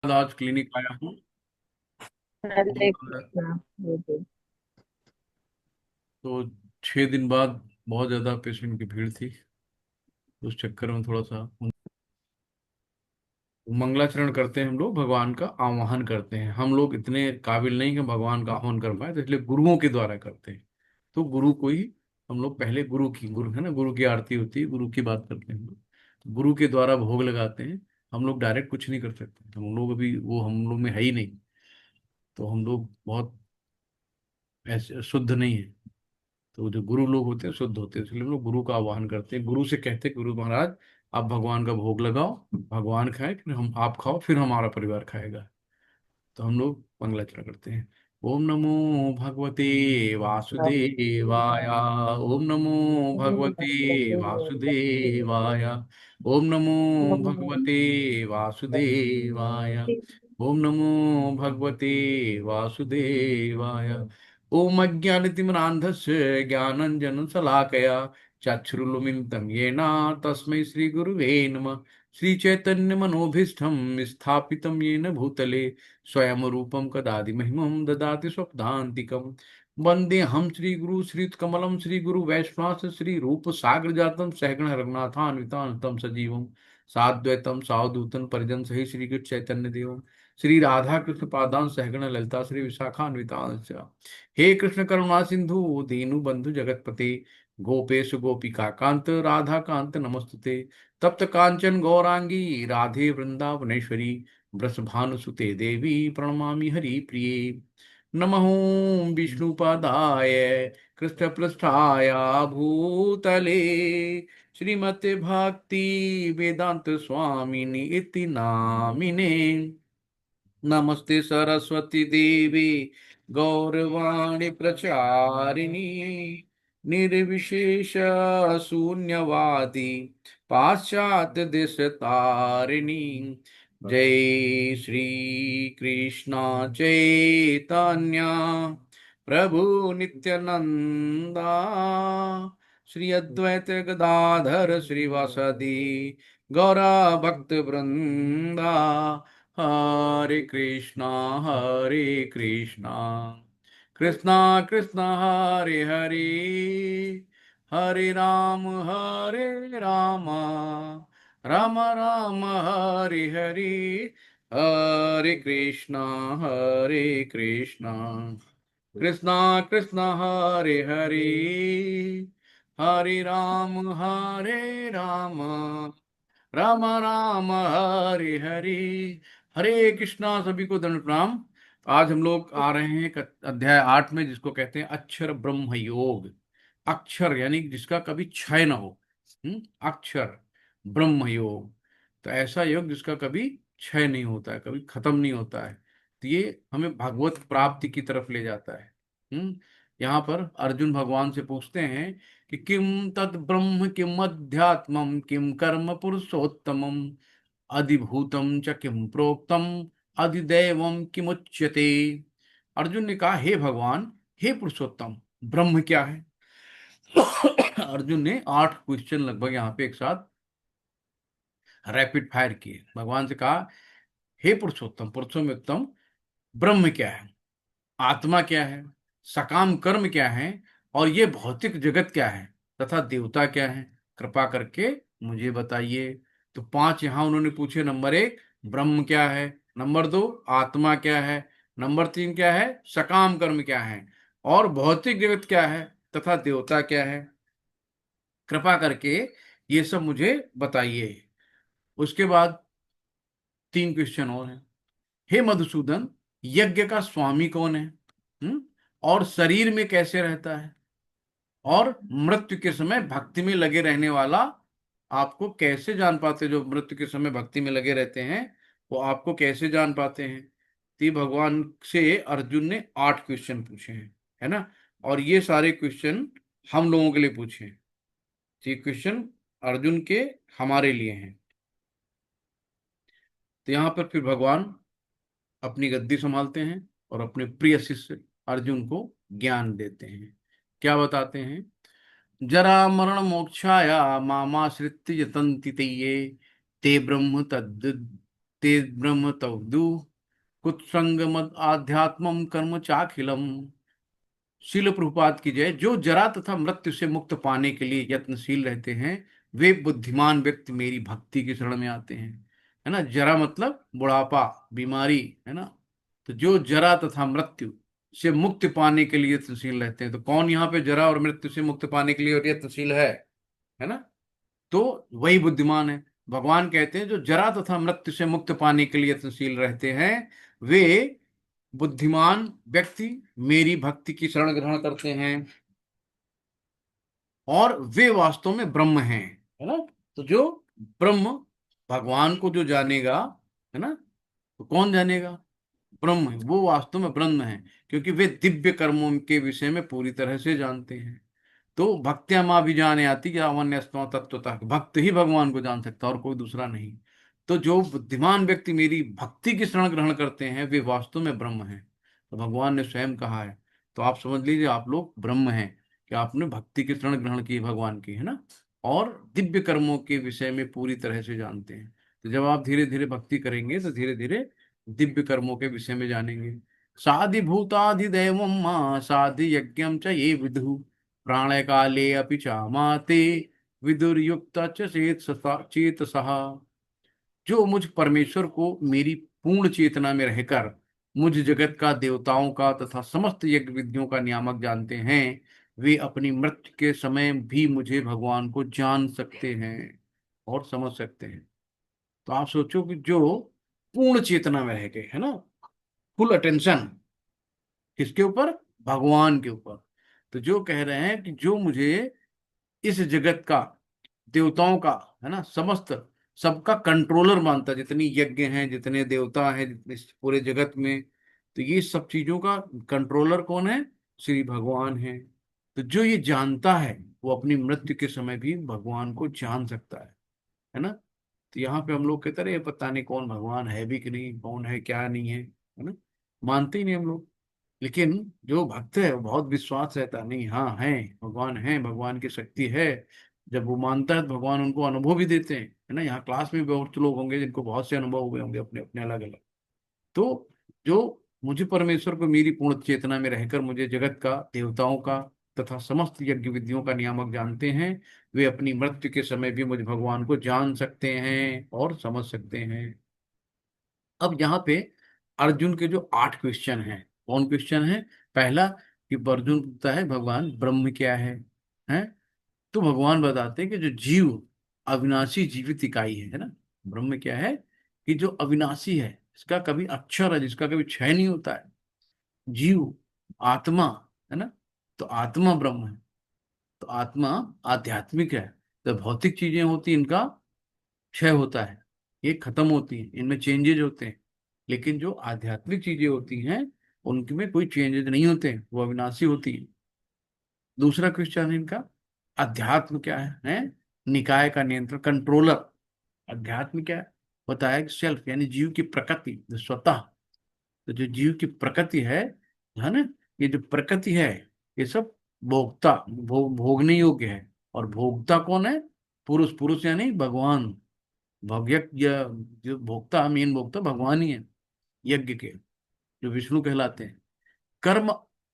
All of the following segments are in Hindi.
आज क्लिनिक आया हूँ। हरे और कृष्णा। जी। तो 6 दिन बाद बहुत ज़्यादा पेशेंट की भीड़ थी। उस चक्कर में थोड़ा सा मंगलाचरण करते हैं, हम लोग भगवान का आवाहन करते हैं। हम लोग इतने काबिल नहीं कि भगवान का आह्वान कर पाए, तो इसलिए गुरुओं के द्वारा करते हैं। तो गुरु को ही हम लोग पहले गुरु है ना, गुरु की आरती होती है, गुरु की बात करते हैं हम लोग। तो गुरु के द्वारा भोग लगाते हैं। हम लोग डायरेक्ट कुछ नहीं कर सकते, हम लोग अभी वो हम लोग में है ही नहीं। तो हम लोग बहुत ऐसे शुद्ध नहीं है। तो जो गुरु लोग होते हैं शुद्ध होते हैं, इसलिए हम लोग गुरु का आह्वान करते हैं। गुरु से कहते हैं, गुरु महाराज आप भगवान का भोग लगाओ, भगवान खाए, फिर हम आप खाओ, फिर हमारा परिवार खाएगा। तो हम लोग मंगलाचरण करते हैं। ओम नमो भगवते वासुदेवाय। ओम नमो भगवते वासुदेवाय। ओम नमो भगवते वासुदेवाय। ओम नमो भगवते वासुदेवाय। ओम अज्ञानतिमिरान्धस्य ज्ञानञ्जनशलाकया चक्षुरुन्मिलितं येन तस्मै श्रीगुरुवे नमः। श्रीचैतन्यमनोभीष्टं स्थापितं येन भूतले स्वयं रूपं कदादि महिमं ददाति स्वपदान्तिकं। वन्देऽहं श्रीगुरु श्रीयुतकमलं श्रीगुरु वैष्णवांश श्रीरूप साग्र जातं सहगण रघुनाथान्वितां तं सजीवं साद्वैतं सावधूतं परिजन सहित श्रीकृष्ण चैतन्य देवं श्री राधा कृष्ण पादां सहगण ललिता श्री विशाखान्वितांश्च। हे कृष्ण करुणा सिंधु दीनु बंधु जगतपते गोपेश गोपिका कांत राधा कांत नमस्तुते। तप्त कांचन गौरांगी राधे वृंदावनेश्वरी वृषभानुसुते देवी प्रणमामि हरि प्रिये। नमः विष्णुपादाय कृष्णपृष्ठाय भूतले श्रीमते भक्ति वेदांत स्वामिनि इति नामिने। नमस्ते सरस्वती देवी गौरवाणी प्रचारिणी निर्विशेष शून्यवादी पाश्चात्य देश तारिणी। जय श्री कृष्ण चैतन्य प्रभु नित्यानंदा श्री अद्वैत गदाधर श्रीवासदि गौरा भक्त वृंदा। हरे कृष्णा हरे कृष्णा कृष्णा कृष्णा हरे हरे हरे राम राम राम हरे हरे। हरे कृष्णा कृष्णा कृष्णा हरे हरे हरे राम राम राम हरे हरे। हरे कृष्णा। सभी को दंड प्रणाम। आज हम लोग आ रहे हैं अध्याय 8 में, जिसको कहते हैं अक्षर ब्रह्म योग। अक्षर यानी जिसका कभी क्षय न हो। अक्षर ब्रह्म योग। तो ऐसा योग जिसका कभी क्षय नहीं होता है, कभी खत्म नहीं होता है। तो ये हमें भगवत प्राप्ति की तरफ ले जाता है। यहाँ पर अर्जुन भगवान से पूछते हैं कि किम तद ब्रह्म किम अध्यात्मम किम कर्म पुरुषोत्तमम अधिभूतम च किम प्रोक्तम अधिदैवम किमुच्यते। अर्जुन ने कहा, हे भगवान, हे पुरुषोत्तम, ब्रह्म क्या है? अर्जुन ने 8 क्वेश्चन लगभग यहाँ पे एक साथ रैपिड फायर किए। भगवान से कहा, हे पुरुषोत्तम, पुरुषों में उत्तम, ब्रह्म क्या है? आत्मा क्या है? सकाम कर्म क्या है? और ये भौतिक जगत क्या है? तथा देवता क्या है? कृपा करके मुझे बताइए। तो 5 यहां उन्होंने पूछे। नंबर 1 ब्रह्म क्या है, नंबर 2 आत्मा क्या है, नंबर 3 क्या है, सकाम कर्म क्या है, और भौतिक जगत क्या है, तथा देवता क्या है। कृपा करके ये सब मुझे बताइए। उसके बाद 3 क्वेश्चन और हैं। हे मधुसूदन, यज्ञ का स्वामी कौन है? और शरीर में कैसे रहता है? और मृत्यु के समय भक्ति में लगे रहने वाला आपको कैसे जान पाते? जो मृत्यु के समय भक्ति में लगे रहते हैं, वो आपको कैसे जान पाते हैं? तो ये भगवान से अर्जुन ने 8 क्वेश्चन पूछे हैं, है ना। और ये सारे क्वेश्चन हम लोगों के लिए पूछे हैं। ये क्वेश्चन अर्जुन के हमारे लिए हैं। तो यहाँ पर फिर भगवान अपनी गद्दी संभालते हैं और अपने प्रिय शिष्य अर्जुन को ज्ञान देते हैं। क्या बताते हैं? जरा मरण मोक्षाया मामाश्रित्य यतन्ति ते ये ते ब्रह्म तद् ते ब्रह्म तवदु कुत्संग मद आध्यात्मम कर्म चाखिलम। शील प्रभुपाद की जय। जो जरा तथा मृत्यु से मुक्त पाने के लिए यत्नशील रहते हैं, वे बुद्धिमान व्यक्ति मेरी भक्ति की शरण में आते हैं। है ना, जरा मतलब बुढ़ापा, बीमारी, है ना। तो जो जरा तथा मृत्यु से मुक्त पाने के लिए यत्नशील रहते हैं, तो कौन यहाँ पे जरा और मृत्यु से मुक्त पाने के लिए यत्नशील है ना, तो वही बुद्धिमान है। भगवान कहते हैं जो जरा तथा मृत्यु से मुक्त पाने के लिए यत्नशील रहते हैं, वे बुद्धिमान व्यक्ति मेरी भक्ति की शरण ग्रहण करते हैं, और वे वास्तव में ब्रह्म हैं। है ना। तो जो ब्रह्म, भगवान को जो जानेगा, है ना, तो कौन जानेगा? ब्रह्म है, वो वास्तव में ब्रह्म है, क्योंकि वे दिव्य कर्मों के विषय में पूरी तरह से जानते हैं। तो भक्त्या माँ भी जाने आती कि अवन्य तत्वतः, भक्त ही भगवान को जान सकता है और कोई दूसरा नहीं। तो जो बुद्धिमान व्यक्ति मेरी भक्ति की शरण ग्रहण करते हैं, वे वास्तव में ब्रह्म हैं। तो भगवान ने स्वयं कहा है। तो आप समझ लीजिए, आप लोग ब्रह्म हैं कि आपने भक्ति की शरण ग्रहण की है भगवान की, है ना, और दिव्य कर्मों के विषय में पूरी तरह से जानते हैं। तो जब आप धीरे धीरे भक्ति करेंगे, तो धीरे धीरे दिव्य कर्मों के विषय में जानेंगे। साधि भूताधिदैव मां साधि यज्ञम च ये विदु प्राणय काले अपि चामाते विदुर्युक्त चेतसः। जो मुझ परमेश्वर को मेरी पूर्ण चेतना में रहकर मुझ जगत का, देवताओं का तथा समस्त यज्ञ विधियों का नियामक जानते हैं, वे अपनी मृत्यु के समय भी मुझे, भगवान को जान सकते हैं और समझ सकते हैं। तो आप सोचो कि जो पूर्ण चेतना में रह गए, है ना, फुल अटेंशन किसके ऊपर? भगवान के ऊपर। तो जो कह रहे हैं कि जो मुझे इस जगत का, देवताओं का, है ना, समस्त सबका कंट्रोलर मानता है, जितनी यज्ञ हैं, जितने देवता हैं, जितने इस पूरे जगत में, तो ये सब चीजों का कंट्रोलर कौन है? श्री भगवान है। तो जो ये जानता है, वो अपनी मृत्यु के समय भी भगवान को जान सकता है ना। तो यहाँ पे हम लोग कहते रहे पता नहीं कौन भगवान है भी कि नहीं, कौन है क्या नहीं है ना, मानते ही नहीं हम लोग। लेकिन जो भक्त है वो बहुत विश्वास रहता है, नहीं हाँ है, भगवान की शक्ति है। जब वो मानता है तो भगवान उनको अनुभव भी देते हैं, है ना। यहाँ क्लास में भी बहुत लोग होंगे जिनको बहुत से अनुभव हुए होंगे अपने अपने अलग अलग। तो जो मुझे परमेश्वर को मेरी पूर्ण चेतना में रहकर मुझे जगत का, देवताओं का तथा समस्त यज्ञ विधियों का नियामक जानते हैं, वे अपनी मृत्यु के समय भी मुझे, भगवान को जान सकते हैं और समझ सकते हैं। अब यहाँ पे अर्जुन के जो 8 क्वेश्चन हैं, कौन क्वेश्चन है? पहला, कि अर्जुन पूछता है भगवान ब्रह्म क्या है? तो भगवान बताते हैं कि जो जीव अविनाशी जीवित इकाई है ना, ब्रह्म क्या है? कि जो अविनाशी है, इसका कभी अक्षर है, जिसका कभी क्षय नहीं होता है, जीव, आत्मा, है ना। तो आत्मा ब्रह्म है। तो आत्मा आध्यात्मिक है। तो भौतिक चीजें होती, इनका क्षय होता है, ये खत्म होती है, इनमें चेंजेज होते हैं। लेकिन जो आध्यात्मिक चीजें होती हैं, उनमें कोई चेंजेस नहीं होते हैं, वो अविनाशी होती है। दूसरा क्वेश्चन है इनका, अध्यात्म क्या है? निकाय का नियंत्रण, कंट्रोलर। अध्यात्म क्या है? बताया कि सेल्फ, यानी जीव की प्रकृति, जो स्वतः। तो जो जीव की प्रकृति है ना, ये जो प्रकृति है, ये सब भोक्ता, भोगने योग्य है। और भोक्ता कौन है? पुरुष, पुरुष यानी भगवान। भव्य, जो भोक्ता, मेन भोक्ता भगवान ही है यज्ञ के, जो विष्णु कहलाते हैं। कर्म,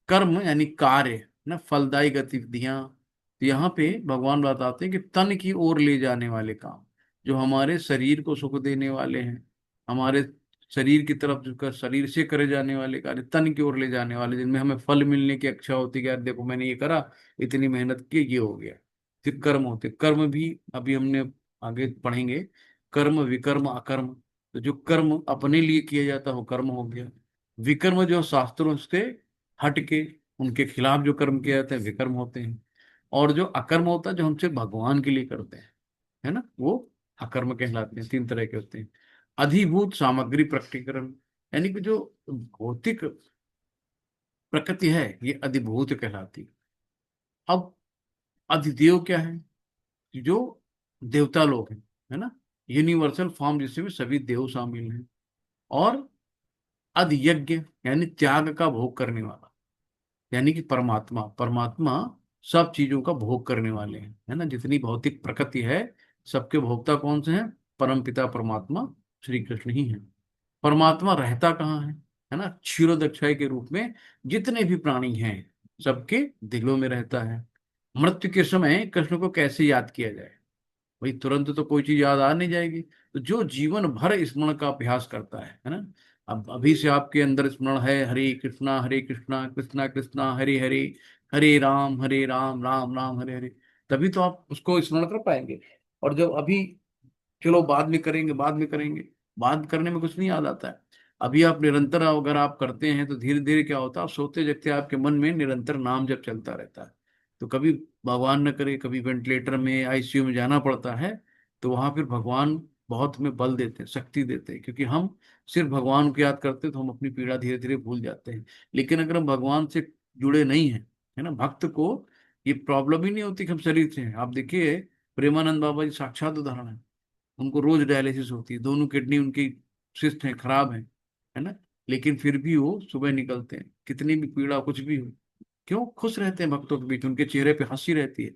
कर्म यानी कार्य ना, फलदायी गतिविधियां। तो यहाँ पे भगवान बताते हैं कि तन की ओर ले जाने वाले काम, जो हमारे शरीर को सुख देने वाले हैं, हमारे शरीर की तरफ, जो शरीर से करे जाने वाले कार्य, तन की ओर ले जाने वाले, जिनमें हमें फल मिलने की इच्छा होती है कि यार देखो मैंने ये करा, इतनी मेहनत की, ये हो गया। फिर कर्म होते, कर्म भी अभी हमने आगे पढ़ेंगे, कर्म, विकर्म, अकर्म। तो जो कर्म अपने लिए किया जाता है वो कर्म हो गया। विकर्म जो शास्त्रों से हट के, उनके खिलाफ जो कर्म किए जाते हैं, विकर्म होते हैं। और जो अकर्म होता है, जो हम सिर्फ भगवान के लिए करते हैं, है ना, वो अकर्म कहलाते हैं। 3 तरह के होते हैं। अधिभूत सामग्री प्रकटीकरण, यानी कि जो भौतिक प्रकृति है, ये अधिभूत कहलाती है। अब अधिदेव क्या है? कि जो देवता लोग हैं, है ना, यूनिवर्सल फॉर्म, जिसमें सभी देव शामिल हैं। और अधियज्ञ, यानी त्याग का भोग करने वाला, यानी कि परमात्मा, परमात्मा सब चीजों का भोग करने वाले हैं, है ना। जितनी भौतिक प्रकृति है, सबके भोक्ता कौन से हैं? परमपिता परमात्मा श्री कृष्ण ही है। परमात्मा रहता कहाँ है ना, क्षीरोदक्षाई के रूप में जितने भी प्राणी हैं सबके दिलों में रहता है। मृत्यु के समय कृष्ण को कैसे याद किया जाए, भाई तुरंत तो कोई चीज याद आ नहीं जाएगी। तो जो जीवन भर स्मरण का अभ्यास करता है ना, अब अभी से आपके अंदर स्मरण है, हरे कृष्णा कृष्णा कृष्णा हरे हरे, हरे राम राम राम हरे हरे, तभी तो आप उसको स्मरण कर पाएंगे। और जब अभी चलो बाद में करेंगे, बाद में करेंगे, बात करने में कुछ नहीं याद आता है। अभी आप निरंतर अगर आप करते हैं तो धीरे धीरे क्या होता है, आप सोते जगते आपके मन में निरंतर नाम जब चलता रहता है। तो कभी भगवान न करे कभी वेंटिलेटर में आईसीयू में जाना पड़ता है, तो वहां फिर भगवान बहुत हमें बल देते हैं, शक्ति देते हैं, क्योंकि हम सिर्फ भगवान को याद करते हैं तो हम अपनी पीड़ा धीरे धीरे भूल जाते हैं। लेकिन अगर हम भगवान से जुड़े नहीं हैं, है ना, भक्त को ये प्रॉब्लम ही नहीं होती कि हम शरीर से हैं। आप देखिए प्रेमानंद बाबा जी साक्षात उदाहरण है। उनको रोज डायलिसिस होती है, दोनों किडनी उनकी सिस्ट है, खराब है ना, लेकिन फिर भी वो सुबह निकलते हैं, कितनी भी पीड़ा कुछ भी हो, क्यों खुश रहते हैं भक्तों के बीच, उनके चेहरे पे हंसी रहती है,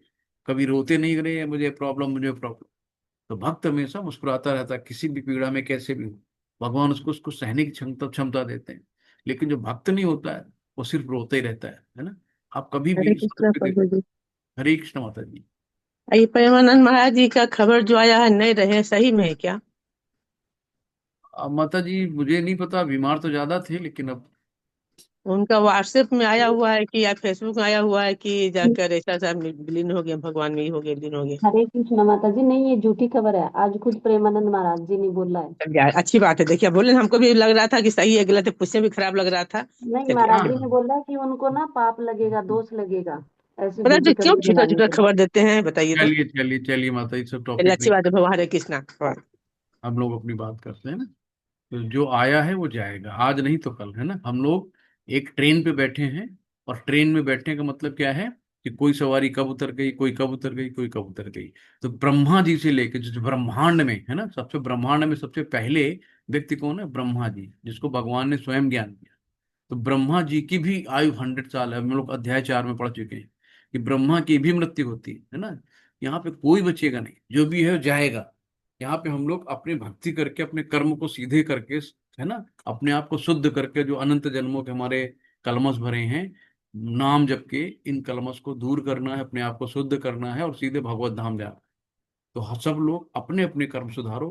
कभी रोते नहीं रहे मुझे प्रॉब्लम मुझे प्रॉब्लम। तो भक्त हमेशा मुस्कुराता रहता है किसी भी पीड़ा में कैसे भी हो, भगवान उसको उसको सहने की क्षमता क्षमता देते हैं। लेकिन जो भक्त नहीं होता है वो सिर्फ रोते ही रहता है ना। आप कभी हरे भी सड़क कृष्णा पे प्रभु जी। हरे कृष्ण माता जी। ये प्रेमानंद महाराज जी का खबर जो आया है नहीं रहे, सही में है क्या? अब माता जी मुझे नहीं पता, बीमार तो ज्यादा थे लेकिन अब उनका व्हाट्सएप में आया हुआ है कि या फेसबुक में आया हुआ है कि जाकर ऐसा ऐसा विलीन हो गया, भगवान में ही हो गया, विलीन हो गया। हरे कृष्ण माता जी, नहीं ये झूठी खबर है। आज खुद प्रेमानंद महाराज जी ने बोला है। चल यार अच्छी बात है, देखिए बोले ना, हमको भी लग रहा था कि सही है गलत है, पूछने भी खराब लग रहा था। नहीं, चलिए महाराज हाँ जी ने हाँ। बोला है कि उनको ना पाप लगेगा, दोष लगेगा, ऐसी पता झूठी तो क्यों खबर झूठा फैलाने झूठा से। खबर देते हैं, बताइए तो। चलिए चलिए चलिए माता जी, सब चलिए टॉपिक अच्छी नहीं, बात है, भगवान हरे कृष्णा। हाँ। हम लोग अपनी बात करते हैं ना। तो जो आया है वो जाएगा, आज नहीं तो कल, है ना। हम लोग एक ट्रेन पे बैठे हैं, और ट्रेन में बैठने का मतलब क्या है कि कोई सवारी कब उतर गई, कोई कब उतर गई, कोई कब उतर गई। तो ब्रह्मा जी से लेकर जो ब्रह्मांड में है ना, सबसे ब्रह्मांड में सबसे पहले व्यक्ति कौन है, ब्रह्मा जी, जिसको भगवान ने स्वयं ज्ञान दिया। तो ब्रह्मा जी की भी आयु 100 साल है, हम लोग अध्याय 4 में पढ़ चुके हैं कि ब्रह्मा की भी मृत्यु होती है ना। यहाँ पे कोई बचेगा नहीं, जो भी है वो जाएगा। यहाँ पे हम लोग अपनी भक्ति करके अपने कर्म को सीधे करके, है ना, अपने आप को शुद्ध करके, जो अनंत जन्मों के हमारे कलमश भरे हैं नाम जप के, इन कलमश को दूर करना है, अपने आप को शुद्ध करना है और सीधे भगवत धाम जाना है। तो सब लोग अपने अपने कर्म सुधारो,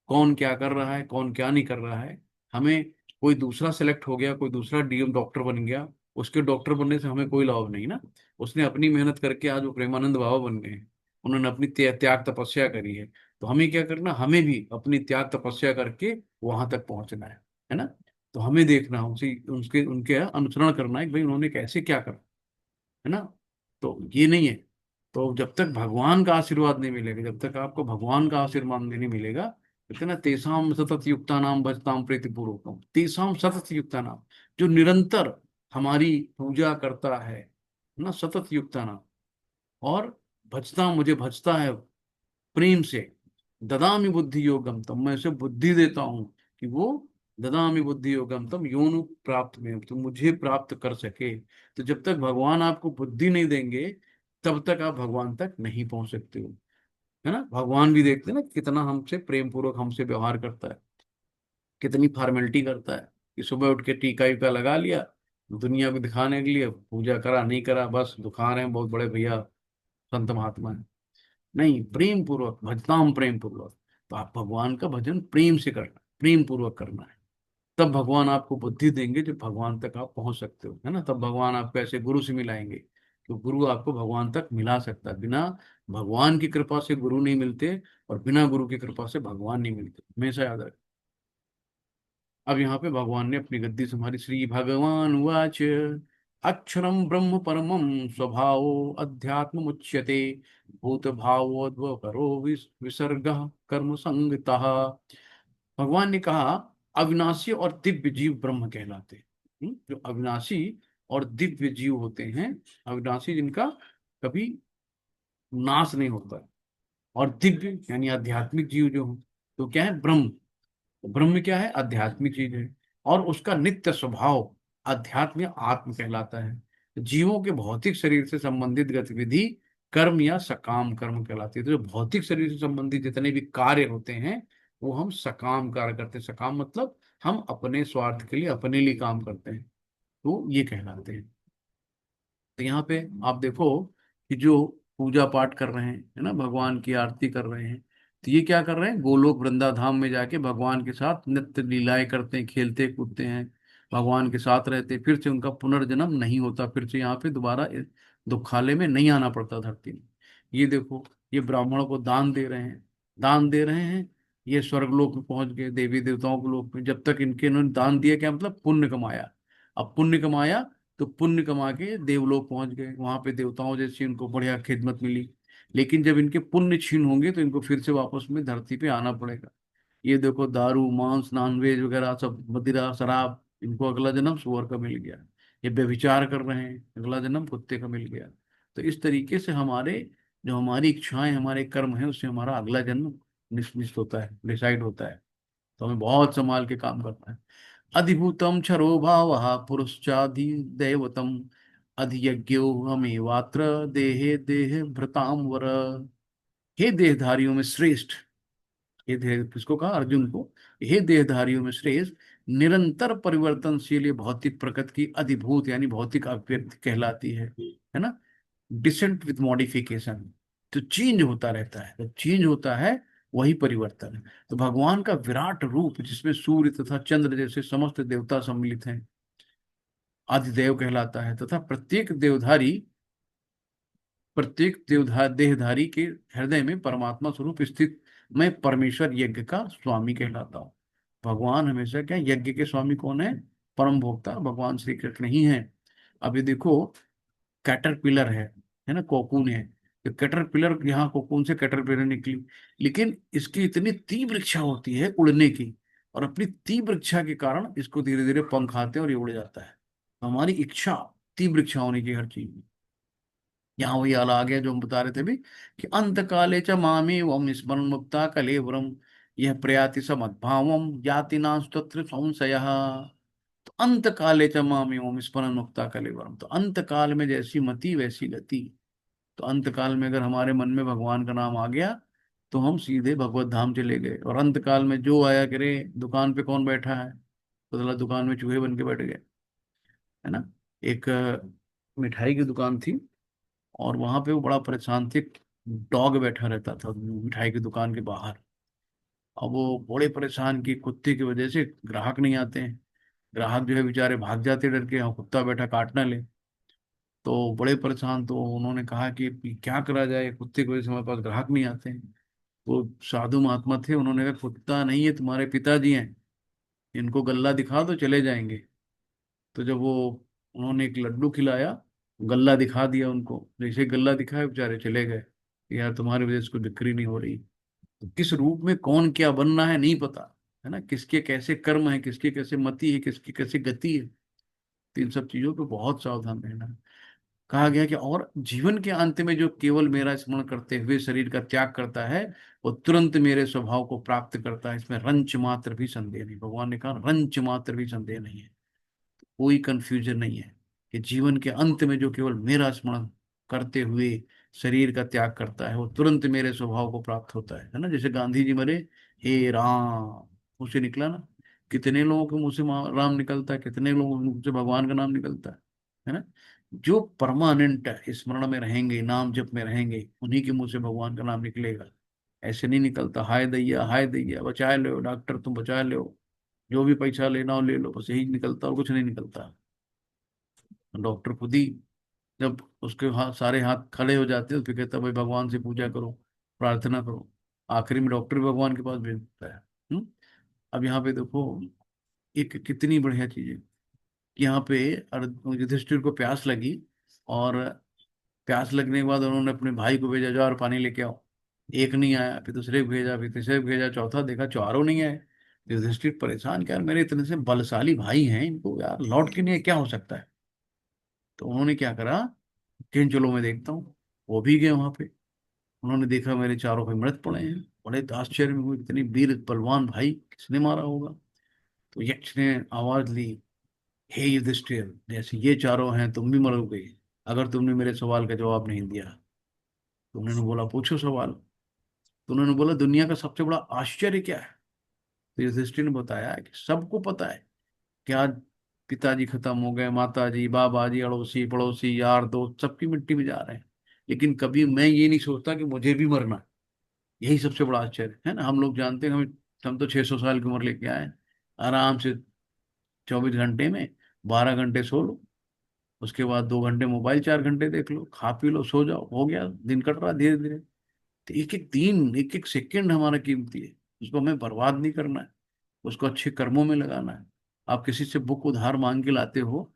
कौन क्या कर रहा है कौन क्या नहीं कर रहा है। हमें कोई दूसरा सेलेक्ट हो गया, कोई दूसरा डीएम डॉक्टर बन गया, उसके डॉक्टर बनने से हमें कोई लाभ नहीं ना। उसने अपनी मेहनत करके आज वो प्रेमानंद बाबा बन गए हैं, उन्होंने अपनी त्याग तपस्या करी है। तो हमें क्या करना, हमें भी अपनी त्याग तपस्या करके वहां तक पहुंचना है ना। तो हमें देखना, उनसे उनके उनके अनुसरण करना है कि भाई उन्होंने कैसे क्या करा, है ना। तो ये नहीं है। तो जब तक भगवान का आशीर्वाद नहीं मिलेगा, जब तक आपको भगवान का आशीर्वाद नहीं मिलेगा, कहते हैं ना तेसाम सतत युक्ता नाम भजताम प्रीति पूर्वकम, तेसाम सतत युक्ता नाम, जो निरंतर हमारी पूजा करता है ना, सतत युक्ता नाम, और भजता मुझे भजता है प्रेम से, ददामी बुद्धि योगम तम, मैं उसे बुद्धि देता हूं कि वो ददामी बुद्धि योगम तम योनु प्राप्त में, तो मुझे प्राप्त कर सके। तो जब तक भगवान आपको बुद्धि नहीं देंगे तब तक आप भगवान तक नहीं पहुंच सकते हो, है ना। भगवान भी देखते हैं ना कितना हमसे प्रेम पूर्वक हमसे व्यवहार करता है, कितनी फॉर्मेलिटी करता है कि सुबह उठ के टीका वीका लगा लिया, दुनिया को दिखाने के लिए, पूजा करा नहीं करा, बस दुखा रहे हैं बहुत बड़े भैया संत महात्मा है। नहीं, प्रेम पूर्वक भजताम, प्रेम पूर्वक। तो आप भगवान का भजन प्रेम से करना, प्रेम पूर्वक करना है, तब भगवान आपको बुद्धि देंगे, जब भगवान तक आप पहुंच सकते हो, है ना। तब भगवान आपको ऐसे गुरु से मिलाएंगे, तो गुरु आपको भगवान तक मिला सकता है। बिना भगवान की कृपा से गुरु नहीं मिलते, और बिना गुरु की कृपा से भगवान नहीं मिलते, हमेशा याद रखें। अब यहाँ पे भगवान ने अपनी गद्दी संभाली, श्री भगवान वाच अक्षरम ब्रह्म परमम स्वभाव अध्यात्म मुच्यते भूत भावोद्भवकरो विसर्ग कर्म संगतः। भगवान ने कहा अविनाशी और दिव्य जीव ब्रह्म कहलाते हैं। जो अविनाशी और दिव्य जीव होते हैं, अविनाशी जिनका कभी नाश नहीं होता है, और दिव्य यानी आध्यात्मिक जीव जो हो, तो क्या है, ब्रह्म। तो ब्रह्म क्या है, आध्यात्मिक चीज है, और उसका नित्य स्वभाव अध्यात्म आत्म कहलाता है। तो जीवों के भौतिक शरीर से संबंधित गतिविधि कर्म या सकाम कर्म कहलाती है। तो जो भौतिक शरीर से संबंधित जितने भी कार्य होते हैं वो हम सकाम कार्य करते हैं। सकाम मतलब हम अपने स्वार्थ के लिए, अपने लिए काम करते हैं, तो ये कहलाते हैं। तो यहाँ पे आप देखो कि जो पूजा पाठ कर रहे हैं, है ना, भगवान की आरती कर रहे हैं, तो ये क्या कर रहे हैं, गोलोक वृंदा धाम में जाके भगवान के साथ नित्य लीलाएं करते हैं, खेलते कूदते हैं, भगवान के साथ रहते हैं, फिर से उनका पुनर्जन्म नहीं होता, फिर से यहाँ पे दोबारा दुखालय में नहीं आना पड़ता धरती में। ये देखो, ये ब्राह्मणों को दान दे रहे हैं, दान दे रहे हैं, ये स्वर्गलोक में पहुंच गए, देवी देवताओं के लोक में। जब तक इनके इन्होंने दान दिया, क्या मतलब, पुण्य कमाया। अब पुण्य कमाया तो पुण्य कमा के देवलोक पहुंच गए, वहां पे देवताओं जैसी उनको बढ़िया खिदमत मिली। लेकिन जब इनके पुण्य क्षीण होंगे तो इनको फिर से वापस में धरती पे आना पड़ेगा। ये देखो, दारू मांस नॉनवेज वगैरह सब, मदिरा शराब, इनको अगला जन्म सुअर का मिल गया। ये व्यभिचार कर रहे हैं, अगला जन्म कुत्ते का मिल गया। तो इस तरीके से हमारे, जो हमारी इच्छाएं, हमारे कर्म है, उससे हमारा अगला जन्म निश्चित होता है, डिसाइड होता है। तो हमें बहुत संभाल के काम करना है। अधिभूतम क्षरो भाव पुरुषाधि दैवतम अधियज्ञो हमेवात्र देहे देह भृताम वर। हे देहधारियों में श्रेष्ठ, ये देह किसको कहा, अर्जुन को, हे देहधारियों में श्रेष्ठ, निरंतर परिवर्तनशील ये भौतिक प्रकृति की अधिभूत यानी भौतिक अव्यक्त कहलाती है ना। डिसेंट विथ मॉडिफिकेशन, तो चेंज होता रहता है, तो चेंज होता है, वही परिवर्तन है। तो भगवान का विराट रूप जिसमें सूर्य तथा चंद्र जैसे समस्त देवता सम्मिलित हैं, आदिदेव कहलाता है। तथा प्रत्येक देहधारी के हृदय में परमात्मा स्वरूप स्थित मैं परमेश्वर यज्ञ का स्वामी कहलाता हूँ। भगवान हमेशा क्या, यज्ञ के स्वामी कौन है, परम भोक्ता भगवान श्री कृष्ण ही है। अब ये देखो, कैटरपिलर है ना, कोकून है, तो कैटरपिलर, यहाँ कोकून से कैटरपिलर निकली, लेकिन इसकी इतनी तीव्र इच्छा होती है उड़ने की, और अपनी तीव्र इच्छा के कारण इसको धीरे धीरे पंख आते हैं और ये उड़ जाता है। हमारी इच्छा, तीव्र इच्छा होनी चाहिए हर चीज में। यहाँ वही आला आ गया जो हम बता रहे थे भी, कि अंत काले च मामे वम स्मरण मुक्ता कलेवरम, यह प्रयाति समद्भावम याति नास्तत्र संशयः। तो अंत काले च मामे वम स्मरण मुक्ता कलेवरम, तो अंत काल में जैसी मति वैसी गति। तो अंत काल में अगर हमारे मन में भगवान का नाम आ गया तो हम सीधे भगवत धाम चले गए। और अंत काल में जो आया करे, दुकान पे कौन बैठा है, तो बोला दुकान में चूहे बन के बैठ गए, है ना। एक मिठाई की दुकान थी, और वहां पे वो बड़ा परेशान थे, डॉग बैठा रहता था मिठाई की दुकान के बाहर। अब वो बड़े परेशान कि कुत्ते की वजह से ग्राहक नहीं आते हैं, ग्राहक जो है बेचारे भाग जाते डर के, यहाँ कुत्ता बैठा काट ना ले। तो बड़े परेशान, तो उन्होंने कहा कि क्या करा जाए, कुत्ते की वजह से हमारे पास ग्राहक नहीं आते हैं। तो साधु महात्मा थे, उन्होंने कहा कुत्ता नहीं है, तुम्हारे पिताजी हैं, इनको गल्ला दिखा दो चले जाएंगे। तो जब वो, उन्होंने एक लड्डू खिलाया, गल्ला दिखा दिया उनको, जैसे गल्ला दिखाया बेचारे चले गए। यार तुम्हारी वजह से कोई बिक्री नहीं हो रही। तो किस रूप में कौन क्या बनना है नहीं पता, है ना, किसके कैसे कर्म है, किसके कैसे मति है, किसकी कैसे गति है। तो इन सब चीजों पे बहुत सावधान रहना है। कहा गया कि और जीवन के अंत में जो केवल मेरा स्मरण करते हुए शरीर का त्याग करता है, वो तुरंत मेरे स्वभाव को प्राप्त करता है, इसमें रंच मात्र भी संदेह नहीं। भगवान ने कहा रंच मात्र भी संदेह नहीं है, कोई कंफ्यूजन नहीं है, कि जीवन के अंत में जो केवल मेरा स्मरण करते हुए शरीर का त्याग करता है, वो तुरंत मेरे स्वभाव को प्राप्त होता है ना। जैसे गांधी जी मरे, हे राम, मुझसे निकला ना। कितने लोगों के मुंह से राम निकलता है, कितने लोगों के मुंह से भगवान का नाम निकलता है ना। जो परमानेंट स्मरण में रहेंगे, नाम जप में रहेंगे, उन्हीं के मुंह से भगवान का नाम निकलेगा। ऐसे नहीं निकलता, हाय दैया बचा लो डॉक्टर, तुम बचा लो, जो भी पैसा लेना हो ले लो, बस यही निकलता और कुछ नहीं निकलता। डॉक्टर खुद ही जब उसके हाथ, सारे हाथ खड़े हो जाते हैं, तो फिर कहता है भाई भगवान से पूजा करो, प्रार्थना करो। आखिरी में डॉक्टर भी भगवान के पास भेज देता है। अब यहाँ पे देखो, एक कितनी बढ़िया चीज है कि यहाँ पे युधिष्ठिर को प्यास लगी, और प्यास लगने के बाद उन्होंने अपने भाई को भेजा, जाओ और पानी लेके आओ। एक नहीं आया, फिर दूसरे को भेजा, फिर तीसरे को भेजा, चौथा देखा चारों नहीं आए। युधिष्ठिर परेशान, क्या यार, मेरे इतने से बलशाली भाई हैं, इनको यार लौट के नहीं, क्या हो सकता है। तो उन्होंने क्या करा, कि चलो मैं देखता हूँ। वो भी गए वहां पे, उन्होंने देखा मेरे चारों भाई मृत पड़े हैं। बड़े आश्चर्य में हुए, इतनी वीर बलवान भाई किसने मारा होगा। तो यक्ष ने आवाज ली, हे युधिष्ठिर, जैसे ये चारों हैं तुम भी मरोगे अगर तुमने मेरे सवाल का जवाब नहीं दिया। तो उन्होंने बोला पूछो सवाल। तो उन्होंने बोला दुनिया का सबसे बड़ा आश्चर्य क्या है। तो युधिष्ठिर ने बताया कि सबको पता है कि आज पिताजी खत्म हो गए, माताजी, बाबा जी, अड़ोसी पड़ोसी, यार दोस्त, सबकी मिट्टी में जा रहे हैं, लेकिन कभी मैं ये नहीं सोचता कि मुझे भी मरना है। यही सबसे बड़ा आश्चर्य है ना। हम लोग जानते हैं, हम तो 600 साल की उम्र लेके आए, आराम से 24 घंटे में 12 घंटे सो लो, उसके बाद 2 घंटे मोबाइल, 4 घंटे देख लो, खा पी लो, सो जाओ, हो गया, दिन कट रहा धीरे धीरे। तो एक एक दिन, एक एक सेकंड हमारा कीमती है, उसको हमें बर्बाद नहीं करना है, उसको अच्छे कर्मों में लगाना है। आप किसी से बुक उधार मांग के लाते हो,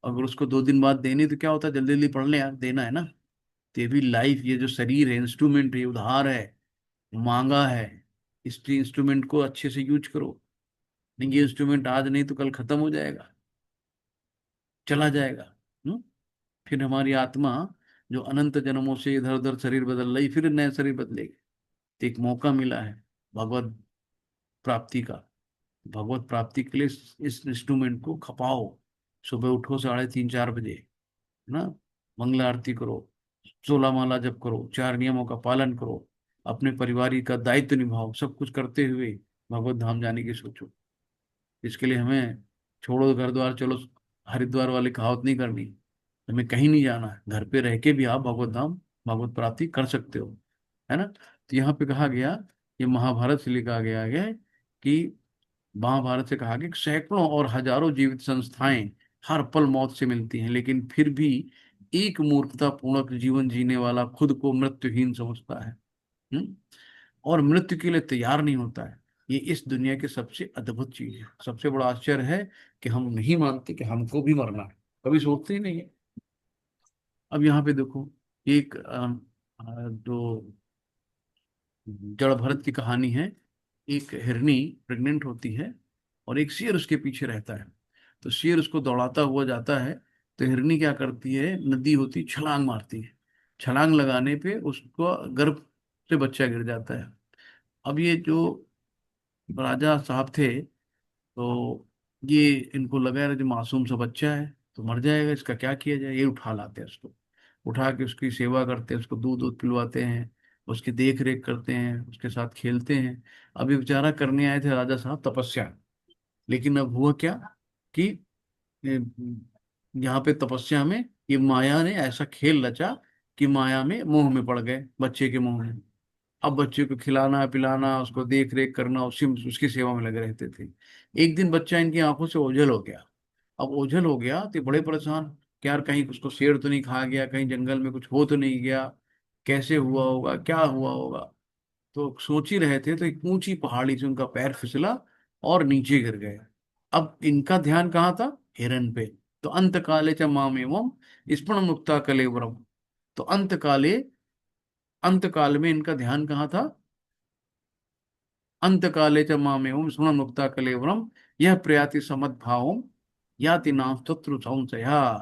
अगर उसको 2 दिन बाद देनी, तो क्या होता है, जल्दी जल्दी पढ़ ले यार, देना है ना। तो ये भी लाइफ, ये जो शरीर है, इंस्ट्रूमेंट है, उधार है, मांगा है, इस इंस्ट्रूमेंट को अच्छे से यूज करो। नहीं, ये इंस्ट्रूमेंट आज नहीं तो कल खत्म हो जाएगा, चला जाएगा। हम्म? फिर हमारी आत्मा जो अनंत जन्मों से इधर उधर शरीर बदल रही, फिर नया शरीर बदलेगी। तो एक मौका मिला है भगवत प्राप्ति का। भगवत प्राप्ति के लिए इस इंस्ट्रूमेंट को खपाओ। सुबह उठो 3:30 4 बजे, है ना, मंगला आरती करो, 16 माला जप करो, 4 नियमों का पालन करो, अपने परिवार का दायित्व निभाओ, सब कुछ करते हुए भगवत धाम जाने की सोचो। इसके लिए हमें छोड़ो घर द्वार चलो हरिद्वार वाली कहावत नहीं करनी, हमें कहीं नहीं जाना है, घर पे रह के भी आप भगवत धाम, भगवत प्राप्ति कर सकते हो, है ना। तो यहाँ पे कहा गया, ये महाभारत से लिखा गया है कि महाभारत से कहा गया कि सैकड़ों और हजारों जीवित संस्थाएं हर पल मौत से मिलती हैं, लेकिन फिर भी एक मूर्खता पूर्वक जीवन जीने वाला खुद को मृत्युहीन समझता है। हम्म? और मृत्यु के लिए तैयार नहीं होता है। ये इस दुनिया की सबसे अद्भुत चीज है, सबसे बड़ा आश्चर्य है कि हम नहीं मानते कि हमको भी मरना है, कभी सोचते ही नहीं है। अब यहाँ पे देखो, एक जो जड़ भरत की कहानी है, एक हिरनी प्रेग्नेंट होती है और एक शेर उसके पीछे रहता है। तो शेर उसको दौड़ाता हुआ जाता है, तो हिरनी क्या करती है, नदी होती, छलांग मारती है। छलांग लगाने पे उसको गर्भ से बच्चा गिर जाता है। अब ये जो राजा साहब थे, तो ये इनको लगा यार जो मासूम सा बच्चा है तो मर जाएगा, इसका क्या किया जाए। ये उठा लाते हैं उसको, उठा के उसकी सेवा करते हैं, उसको दूध दूध पिलवाते हैं, उसकी देख रेख करते हैं, उसके साथ खेलते हैं। अभी बेचारा करने आए थे राजा साहब तपस्या, लेकिन अब हुआ क्या कि ए, यहाँ पे तपस्या में ये माया ने ऐसा खेल रचा कि माया में मोह में पड़ गए, बच्चे के मोह में। अब बच्चे को खिलाना पिलाना, उसको देख रेख करना, उसी उसकी सेवा में लगे रहते थे। एक दिन बच्चा इनकी आंखों से ओझल हो गया। अब ओझल हो गया तो ये बड़े परेशान कि यार कहीं उसको शेर तो नहीं खा गया, कहीं जंगल में कुछ हो तो नहीं गया, कैसे हुआ होगा, क्या हुआ होगा। तो सोच ही रहे थे तो एक ऊंची पहाड़ी से उनका पैर फिसला और नीचे गिर गए। अब इनका ध्यान कहाँ था, हिरन पे। तो अंत काले च मामेवम स्पृण मुक्ता कलेवरम। तो अंत काल में इनका ध्यान कहाँ था, अंत काले च मामेवम स्मरण मुक्ता कलेवरम, यह प्रयाति समद्भावम याति नाम शत्रु संशया।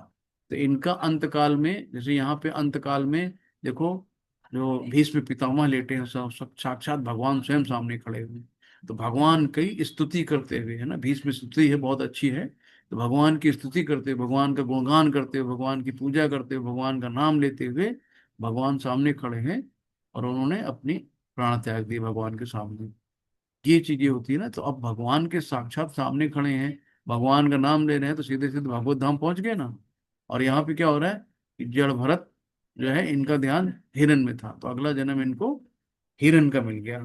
तो इनका अंत काल में, जैसे यहाँ पे अंत काल में देखो, जो भीष्म पितामह लेटे हैं, सब सब साक्षात भगवान स्वयं सामने खड़े हुए हैं। तो भगवान की स्तुति करते हुए, है ना, भीष्म स्तुति है बहुत अच्छी है, तो भगवान की स्तुति करते हुए, भगवान का गुणगान करते हुए, भगवान की पूजा करते हुए, भगवान का नाम लेते हुए भगवान सामने खड़े हैं, और उन्होंने अपनी प्राण त्याग दी भगवान के सामने। ये चीजें होती है ना। तो अब भगवान के साक्षात सामने खड़े हैं, भगवान का नाम ले रहे हैं, तो सीधे सीधे भागवत धाम पहुंच गए ना। और यहाँ पे क्या हो रहा है कि जड़ भरत जो है, इनका ध्यान हिरन में था, तो अगला जन्म इनको हिरन का मिल गया।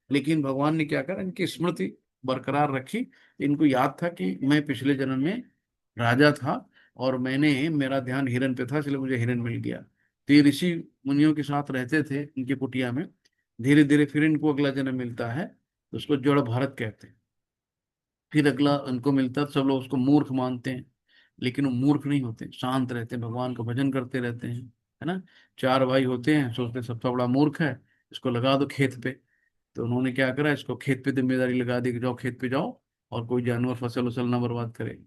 लेकिन भगवान ने क्या करा, इनकी स्मृति बरकरार रखी। इनको याद था कि मैं पिछले जन्म में राजा था, और मेरा ध्यान हिरन पे था, इसलिए मुझे हिरन मिल गया। तो ये ऋषि मुनियों के साथ रहते थे इनकी कुटिया में। धीरे धीरे फिर इनको अगला जन्म मिलता है, तो उसको जड़ भारत कहते हैं। फिर अगला उनको मिलता है, सब लोग उसको मूर्ख मानते हैं, लेकिन वो मूर्ख नहीं होते, शांत रहते हैं, भगवान का भजन करते रहते हैं, है ना। 4 भाई होते हैं, सोचते हैं सबसे बड़ा मूर्ख है, इसको लगा दो खेत पे। तो उन्होंने क्या करा, इसको खेत पे जिम्मेदारी लगा दी कि जाओ खेत पे जाओ, और कोई जानवर फसल उसल ना बर्बाद करे।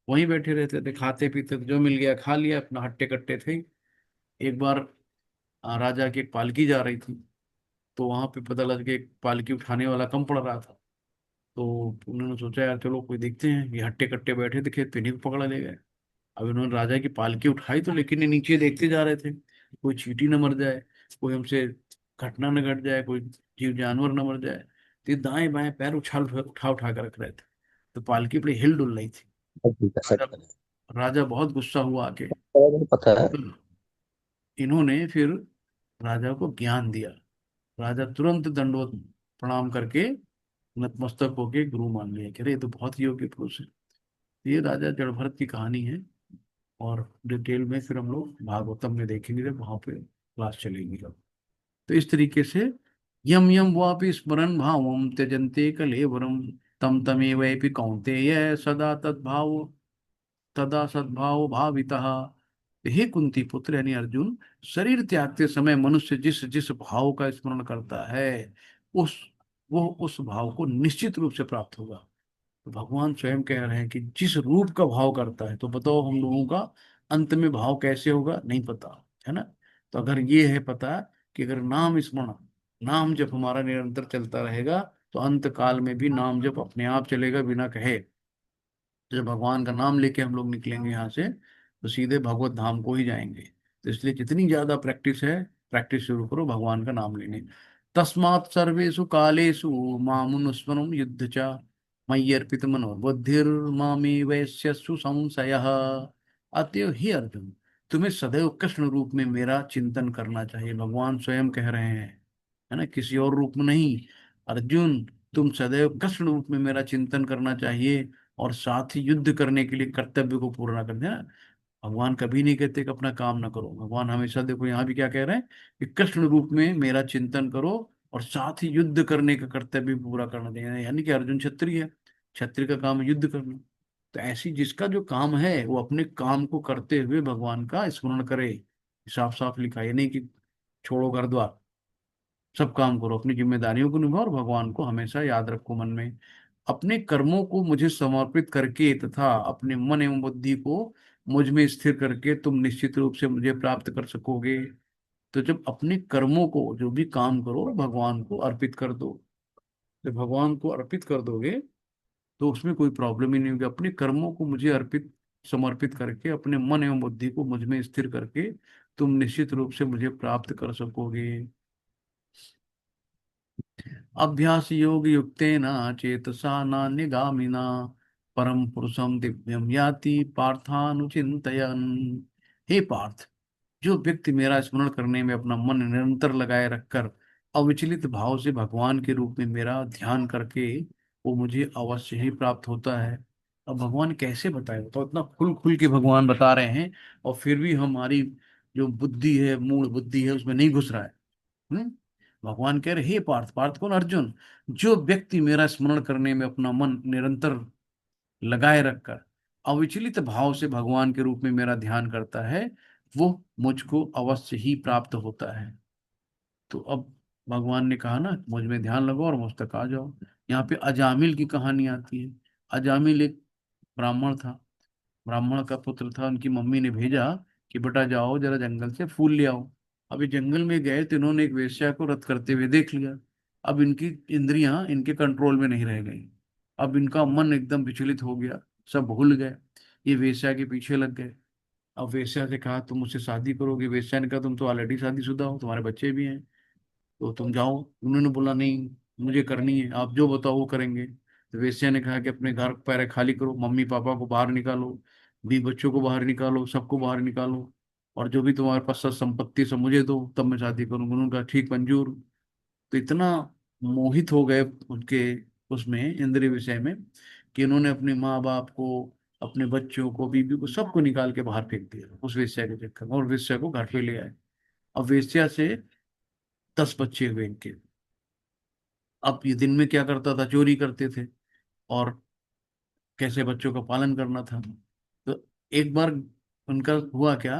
वहीं बैठे रहते थे, खाते पीते थे, जो मिल गया खा लिया, अपना हट्टे कट्टे थे। एक बार राजा की एक पालकी जा रही थी, तो वहां पे पता लग गया एक पालकी उठाने वाला कम पड़ रहा था। तो उन्होंने सोचा यार चलो कोई देखते हैं, ये हट्टे कट्टे बैठे थे खेत पे, इन्हीं को पकड़ा ले गए। अब इन्होंने राजा की पालकी उठाई, तो लेकिन ये नीचे देखते जा रहे थे, कोई चींटी न मर जाए, कोई हमसे घटना न घट जाए, कोई जीव जानवर न मर जाए। तो ये दाएं बाएं पैर उछाल उठा उठा कर रख रहे थे, तो पालकी बड़ी हिल डुल रही थी। राजा सच है। राजा बहुत गुस्सा हुआ आके। मुझे पता है। इन्होंने फिर राजा को ज्ञान दिया। राजा तुरंत दंडवत प्रणाम करके नतमस्तक होके गुरु मान लिया कि अरे ये तो बहुत ही योग्य पुरुष है। ये राजा जड़भरत की कहानी है, और डिटेल में फिर हम लोग भागवतम में देखेंगे जब वहां पे क्लास चलेगी। तो इस तरीके से यम यम वापि स्मरण भावम त्यजन्ते कलेवरम तम तमेवैपि कौन्तेय सदा तद्भाव तदा सद्भाव भावितः। हे कुंती पुत्र यानी अर्जुन, शरीर त्यागते समय मनुष्य जिस जिस भाव का स्मरण करता है, उस वो उस भाव को निश्चित रूप से प्राप्त होगा। तो भगवान स्वयं कह रहे हैं कि जिस रूप का भाव करता है, तो बताओ हम लोगों का अंत में भाव कैसे होगा, नहीं पता है ना। तो अगर ये है पता कि अगर नाम स्मरण, नाम जब हमारा निरंतर चलता रहेगा, तो अंत काल में भी नाम जब अपने आप चलेगा बिना कहे। तो जब भगवान का नाम लेके हम लोग निकलेंगे यहाँ से, तो सीधे भगवत धाम को ही जाएंगे। तो इसलिए जितनी ज्यादा प्रैक्टिस है, प्रैक्टिस शुरू करो भगवान का नाम लेने। तस्मात् सर्वेषु कालेषु मामुनुस्मरं युद्ध च मयि अर्पित मनोबुद्धिर्मामे वैश्यसु संशयः। अतएव ही अर्जुन, तुम्हें सदैव कृष्ण रूप में मेरा चिंतन करना चाहिए। भगवान स्वयं कह रहे हैं, है ना, किसी और रूप में नहीं। अर्जुन, तुम सदैव कृष्ण रूप में मेरा चिंतन करना चाहिए, और साथ ही युद्ध करने के लिए कर्तव्य को पूरा कर देना। भगवान कभी नहीं कहते कि अपना काम ना करो। भगवान हमेशा, देखो यहाँ भी क्या कह रहे हैं कि कृष्ण रूप में मेरा चिंतन करो, और साथ ही युद्ध करने का कर्तव्य पूरा करना देना। यानी कि अर्जुन क्षत्रिय है, क्षत्रिय का काम है युद्ध करना। तो ऐसी जिसका जो काम है, वो अपने काम को करते हुए भगवान का स्मरण करे। साफ साफ लिखा है, ये नहीं कि छोड़ो घर द्वार, सब काम करो, अपनी जिम्मेदारियों को निभाओ और भगवान को हमेशा याद रखो मन में। अपने कर्मों को मुझे समर्पित करके तथा अपने मन एवं बुद्धि को मुझ में स्थिर करके तुम निश्चित रूप से मुझे प्राप्त कर सकोगे। तो जब अपने कर्मों को, जो भी काम करो, भगवान को अर्पित कर दो। जब भगवान को अर्पित कर दोगे, तो उसमें कोई प्रॉब्लम ही नहीं होगी। अपने कर्मों को मुझे अर्पित, समर्पित करके अपने मन एवं बुद्धि को मुझ में स्थिर करके तुम निश्चित रूप से मुझे प्राप्त कर सकोगे। अभ्यास योग युक्तेन चेतसा नान्यगामिना परम पुरुषम दिव्यम याति पार्थानुचिंतयन्। हे पार्थ, जो व्यक्ति मेरा स्मरण करने में अपना मन निरंतर लगाए रखकर अविचलित भाव से भगवान के रूप में मेरा ध्यान करके, वो मुझे अवश्य ही प्राप्त होता है। अब भगवान कैसे बताए, तो इतना खुल खुल के भगवान बता रहे हैं, और फिर भी हमारी जो बुद्धि है, मूल बुद्धि है, उसमें नहीं घुस रहा है। हम्म भगवान कह रहे, हे पार्थ, पार्थ कौन, अर्जुन, जो व्यक्ति मेरा स्मरण करने में अपना मन निरंतर लगाए रखकर अविचलित भाव से भगवान के रूप में मेरा ध्यान करता है, वो मुझको अवश्य ही प्राप्त होता है। तो अब भगवान ने कहा ना, मुझ में ध्यान लगाओ और मुझ तक आ जाओ। यहाँ पे अजामिल की कहानी आती है। अजामिल एक ब्राह्मण था, ब्राह्मण का पुत्र था। उनकी मम्मी ने भेजा कि बेटा जाओ जरा जंगल से फूल ले आओ। अभी जंगल में गए तो इन्होंने एक वेश्या को रथ करते हुए देख लिया। अब इनकी इंद्रियां इनके कंट्रोल में नहीं रह गई। अब इनका मन एकदम विचलित हो गया, सब भूल गए, ये वेश्या के पीछे लग गए। अब वेश्या से कहा तुम मुझसे शादी करोगे। वेश्या ने कहा तुम तो ऑलरेडी शादीशुदा हो, तुम्हारे बच्चे भी हैं, तो तुम जाओ। उन्होंने बोला नहीं, मुझे करनी है, आप जो बताओ वो करेंगे। तो वेश्या ने कहा कि अपने घर पैर खाली करो, मम्मी पापा को बाहर निकालो, भी बच्चों को बाहर निकालो, सबको बाहर निकालो, और जो भी तुम्हारे पास सब संपत्ति सब मुझे दो, तब मैं शादी करूंगा। उन्होंने कहा ठीक, मंजूर। तो इतना मोहित हो गए उनके उसमें इंद्रिय विषय में, कि इन्होंने अपने माँ बाप को, अपने बच्चों को, बीबी को, सबको निकाल के बाहर फेंक दिया उस वेश्या के चक्कर में, और वेश्या को घर पे ले आए। अब वेश्या से 10 बच्चे हुए इनके। अब ये दिन में क्या करता था, चोरी करते थे, और कैसे बच्चों का पालन करना था। तो एक बार उनका हुआ क्या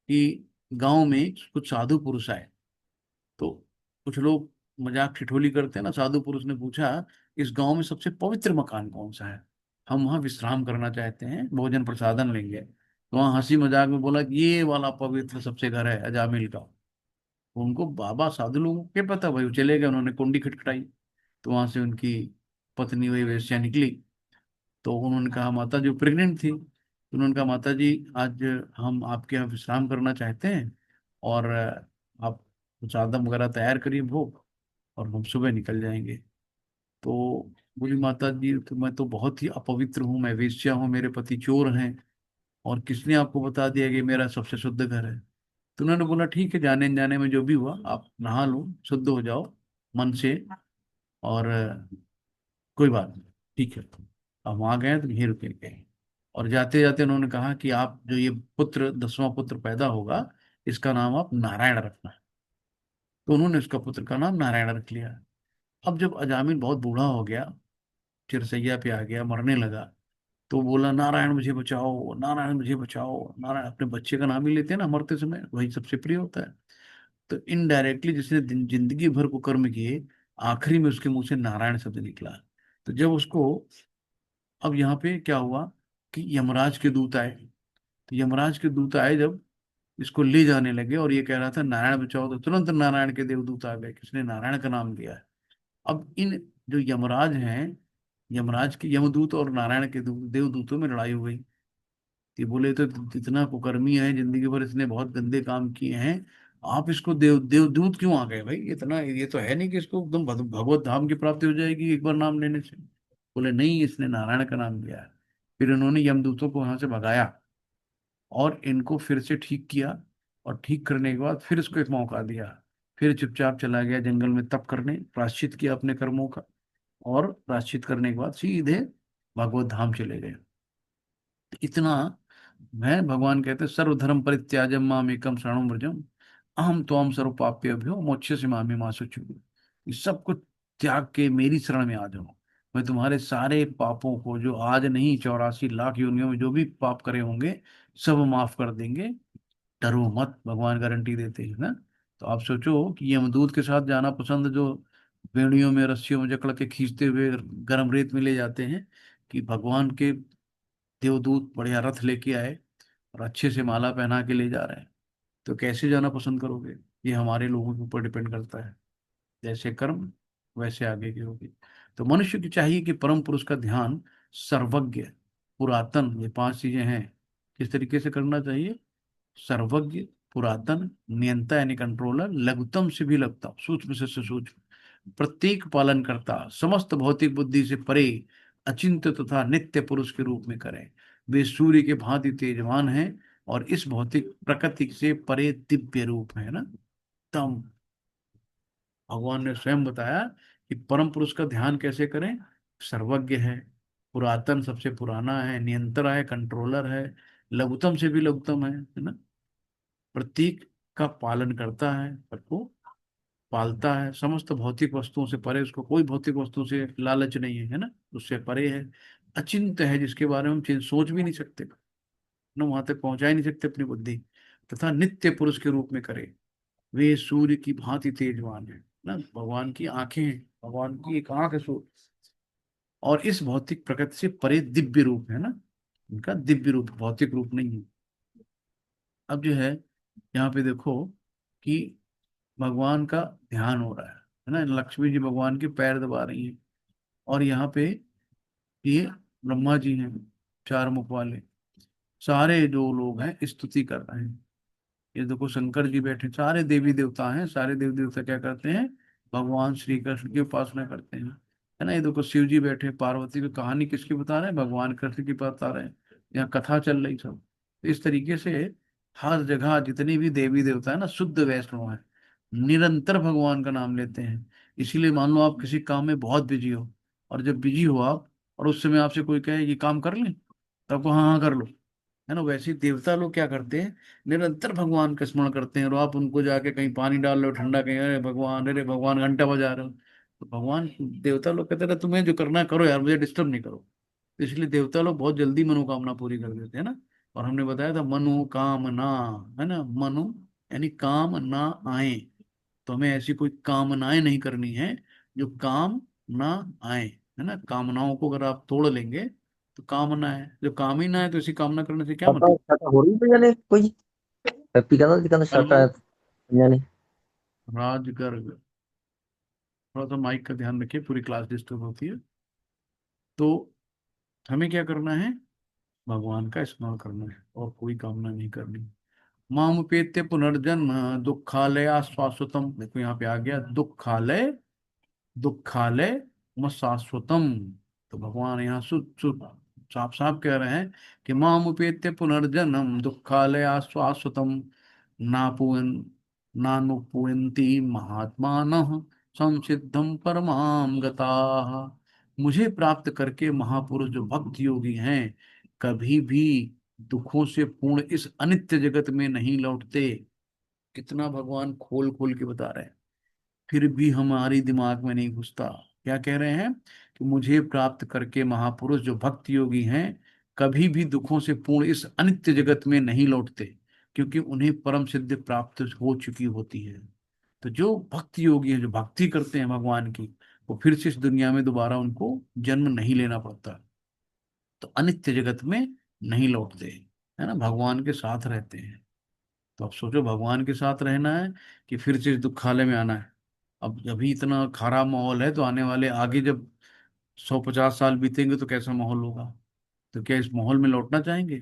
कि गांव में कुछ साधु पुरुष आए। तो कुछ लोग मजाक ठिठोली करते हैं ना, साधु पुरुष ने पूछा इस गांव में सबसे पवित्र मकान कौन सा है, हम वहां विश्राम करना चाहते हैं, भोजन प्रसादन लेंगे। तो वहां हंसी मजाक में बोला कि ये वाला पवित्र सबसे घर है अजामिल का। उनको बाबा साधु लोगों के पता, भाई वो चले गए, उन्होंने कुंडी खटखटाई। तो वहां से उनकी पत्नी वही वेश्या निकली। तो उन्होंने कहा, माता जो प्रेग्नेंट थी, तो उन्होंने कहा माता जी आज हम आपके यहाँ विश्राम करना चाहते हैं, और आप प्रसादम वगैरह तैयार करिए भोग, और हम सुबह निकल जाएंगे। तो बोली माता जी तो मैं तो बहुत ही अपवित्र हूँ, मैं वेश्या हूँ, मेरे पति चोर हैं, और किसने आपको बता दिया कि मेरा सबसे शुद्ध घर है? तो उन्होंने बोला ठीक है, जाने जाने में जो भी हुआ आप नहा लो, शुद्ध हो जाओ मन से, और कोई बात नहीं, ठीक है। अब वहां गए तो यहीं रुके गए, और जाते जाते उन्होंने कहा कि आप जो ये पुत्र 10वां पुत्र पैदा होगा, इसका नाम आप नारायण रखना। तो उन्होंने उसका पुत्र का नाम नारायण रख लिया। अब जब अजामिल बहुत बूढ़ा हो गया, चिरसैया पे आ गया, मरने लगा, तो बोला नारायण मुझे बचाओ, नारायण मुझे बचाओ। नारायण अपने बच्चे का नाम ही लेते हैं ना मरते समय, वही सबसे प्रिय होता है। तो इनडायरेक्टली जिसने जिंदगी भर को कर्म किए, आखिरी में उसके मुंह से नारायण शब्द निकला। तो जब उसको, अब यहाँ पे क्या हुआ कि यमराज के दूत आए। तो यमराज के दूत आए जब, इसको ले जाने लगे, और ये कह रहा था नारायण बचाओ, तो तुरंत नारायण के देवदूत आ गए, किसने नारायण का नाम लिया है। अब इन जो यमराज हैं, यमराज के यमदूत और नारायण के देवदूतों में लड़ाई हो गई। ये बोले तो इतना कुकर्मी है, जिंदगी भर इसने बहुत गंदे काम किए हैं, आप इसको देवदूत क्यों आ गए भाई? इतना ये तो है नहीं कि इसको एकदम भगवत धाम की प्राप्ति हो जाएगी एक बार नाम लेने से। बोले नहीं, इसने नारायण का नाम लिया है। फिर इन्होंने यमदूतों को वहां से भगाया, और इनको फिर से ठीक किया, और ठीक करने के बाद फिर इसको एक मौका दिया। फिर चुपचाप चला गया जंगल में तप करने, प्रायश्चित किया अपने कर्मों का, और प्रायश्चित करने के बाद सीधे भगवत धाम चले गए। इतना, मैं भगवान कहते हैं सर्वधर्म परित्याजम माम एकम शरणम व्रजम, अहम त्वाम सर्व पाप्यभ्यो मोक्ष्यसि मामे मा शुचि। इस सब कुछ त्याग के मेरी शरण में आ जाओ, मैं तुम्हारे सारे पापों को, जो आज नहीं 84 लाख योनियों में जो भी पाप करे होंगे, सब माफ कर देंगे। डरो मत, भगवान गारंटी देते हैं ना। तो आप सोचो कि यमदूत के साथ जाना पसंद, जो बेड़ियों में रस्सियों में जकड़ के खींचते हुए गर्म रेत में ले जाते हैं, कि भगवान के देवदूत बढ़िया रथ लेके आए और अच्छे से माला पहना के ले जा रहे हैं, तो कैसे जाना पसंद करोगे? ये हमारे लोगों के ऊपर डिपेंड करता है, जैसे कर्म वैसे आगे की होगी। तो मनुष्य की चाहिए कि परम पुरुष का ध्यान, सर्वज्ञ, पुरातन, ये 5 चीजें हैं, किस तरीके से करना चाहिए? सर्वज्ञ, पुरातन, नियंता यानी कंट्रोलर, लघुतम से भी लघुतम, सूक्ष्म से सूक्ष्म, प्रत्येक पालन करता, समस्त भौतिक बुद्धि से परे, अचिंत्य तथा नित्य पुरुष के रूप में करें। वे सूर्य के भांति तेजवान हैं, और इस भौतिक प्रकृति से परे दिव्य रूप है ना। तम, भगवान ने स्वयं बताया कि परम पुरुष का ध्यान कैसे करें। सर्वज्ञ है, पुरातन सबसे पुराना है, नियंत्रण है, कंट्रोलर है, लघुतम से भी लघुतम है ना, प्रतीक का पालन करता है, सबको पालता है, समस्त भौतिक वस्तुओं से परे, उसको कोई भौतिक वस्तु से लालच नहीं है ना, उससे परे है। अचिंत्य है, जिसके बारे में हम सोच भी नहीं सकते ना, वहां तक पहुंचा ही नहीं सकते अपनी बुद्धि। तथा नित्य पुरुष के रूप में करे, वे सूर्य की भांति तेजवान है ना, भगवान की आंखें हैं, भगवान की एक आंख है सूर्य, और इस भौतिक प्रकृति से परे दिव्य रूप है ना, उनका दिव्य रूप, भौतिक रूप नहीं है। अब जो है, यहाँ पे देखो कि भगवान का ध्यान हो रहा है ना, लक्ष्मी जी भगवान के पैर दबा रही हैं, और यहाँ पे ये ब्रह्मा जी हैं, 4 मुख वाले, सारे जो लोग हैं स्तुति कर रहे हैं। ये देखो शंकर जी बैठे, सारे देवी देवता हैं, सारे देवी देवता क्या करते हैं? भगवान श्री कृष्ण की उपासना करते हैं, है ना। ये देखो शिव जी बैठे, पार्वती की कहानी किसकी बता रहे हैं? भगवान कृष्ण की बता रहे हैं, यहाँ कथा चल रही सब। तो इस तरीके से हर जगह जितनी भी देवी देवता है ना, शुद्ध वैष्णव है, निरंतर भगवान का नाम लेते हैं। इसीलिए मान लो आप किसी काम में बहुत बिजी हो, और जब बिजी हो आप, और उस समय आपसे कोई कहे ये काम कर लें, तो आपको हाँ हाँ कर लो, है ना। वैसे ही देवता लोग क्या करते हैं? निरंतर भगवान का स्मरण करते हैं, और आप उनको जाके कहीं पानी डाल रहे हो ठंडा, कहीं अरे भगवान घंटा बजा रहे हो, तो भगवान देवता लोग कहते हैं तुम्हें जो करना है करो यार, मुझे डिस्टर्ब नहीं करो। तो इसलिए देवता लोग बहुत जल्दी मनोकामना पूरी कर देते हैं ना। और हमने बताया था मनो कामना, है ना, मनो यानी काम ना आए, तो हमें ऐसी कोई कामनाएं नहीं करनी है जो काम ना आए, है ना। कामनाओं को अगर आप तोड़ लेंगे तो कामना है, जब काम ही ना है तो इसी कामना करने से क्या Kata मतलब? kata hori itu ya nih, kuy. Tapi kan kita hello, nasa nya nih. राजगर्ग, थोड़ा सा माइक का ध्यान रखिए, पूरी क्लास डिस्टर्ब होती है। तो हमें क्या करना है? भगवान का स्मरण करना है, और कोई कामना नहीं करनी। मामुपेत्य पुनर्जन्म दुखालय आश्वासतम, देखो यहाँ पे आ गया दुखालय, दुखालय मत शाश्वतम। तो भगवान यहाँ साफ साफ कह रहे हैं कि माम उपेत्य पुनर्जन्म दुखालय आश्वासतम नापुन नानुपुयन्ति महात्मानः संसिद्धम परमाम गताः। मुझे प्राप्त करके महापुरुष जो भक्त योगी हैं कभी भी दुखों से पूर्ण इस अनित्य जगत में नहीं लौटते। कितना भगवान खोल खोल के बता रहे हैं, फिर भी हमारी दिमाग में नहीं घुसता। क्या कह रहे हैं कि मुझे प्राप्त करके महापुरुष जो भक्त योगी हैं कभी भी दुखों से पूर्ण इस अनित्य जगत में नहीं लौटते, क्योंकि उन्हें परम सिद्धि प्राप्त हो चुकी होती है। तो जो भक्त योगी हैं, जो भक्ति करते हैं भगवान की, वो फिर से इस दुनिया में दोबारा उनको जन्म नहीं लेना पड़ता। तो अनित्य जगत में नहीं लौटते, है ना, भगवान के साथ रहते हैं। तो अब सोचो, भगवान के साथ रहना है कि फिर से इस दुखालय में आना है। अब अभी इतना खराब माहौल है, तो आने वाले आगे जब 150 साल बीतेंगे तो कैसा माहौल होगा। तो क्या इस माहौल में लौटना चाहेंगे?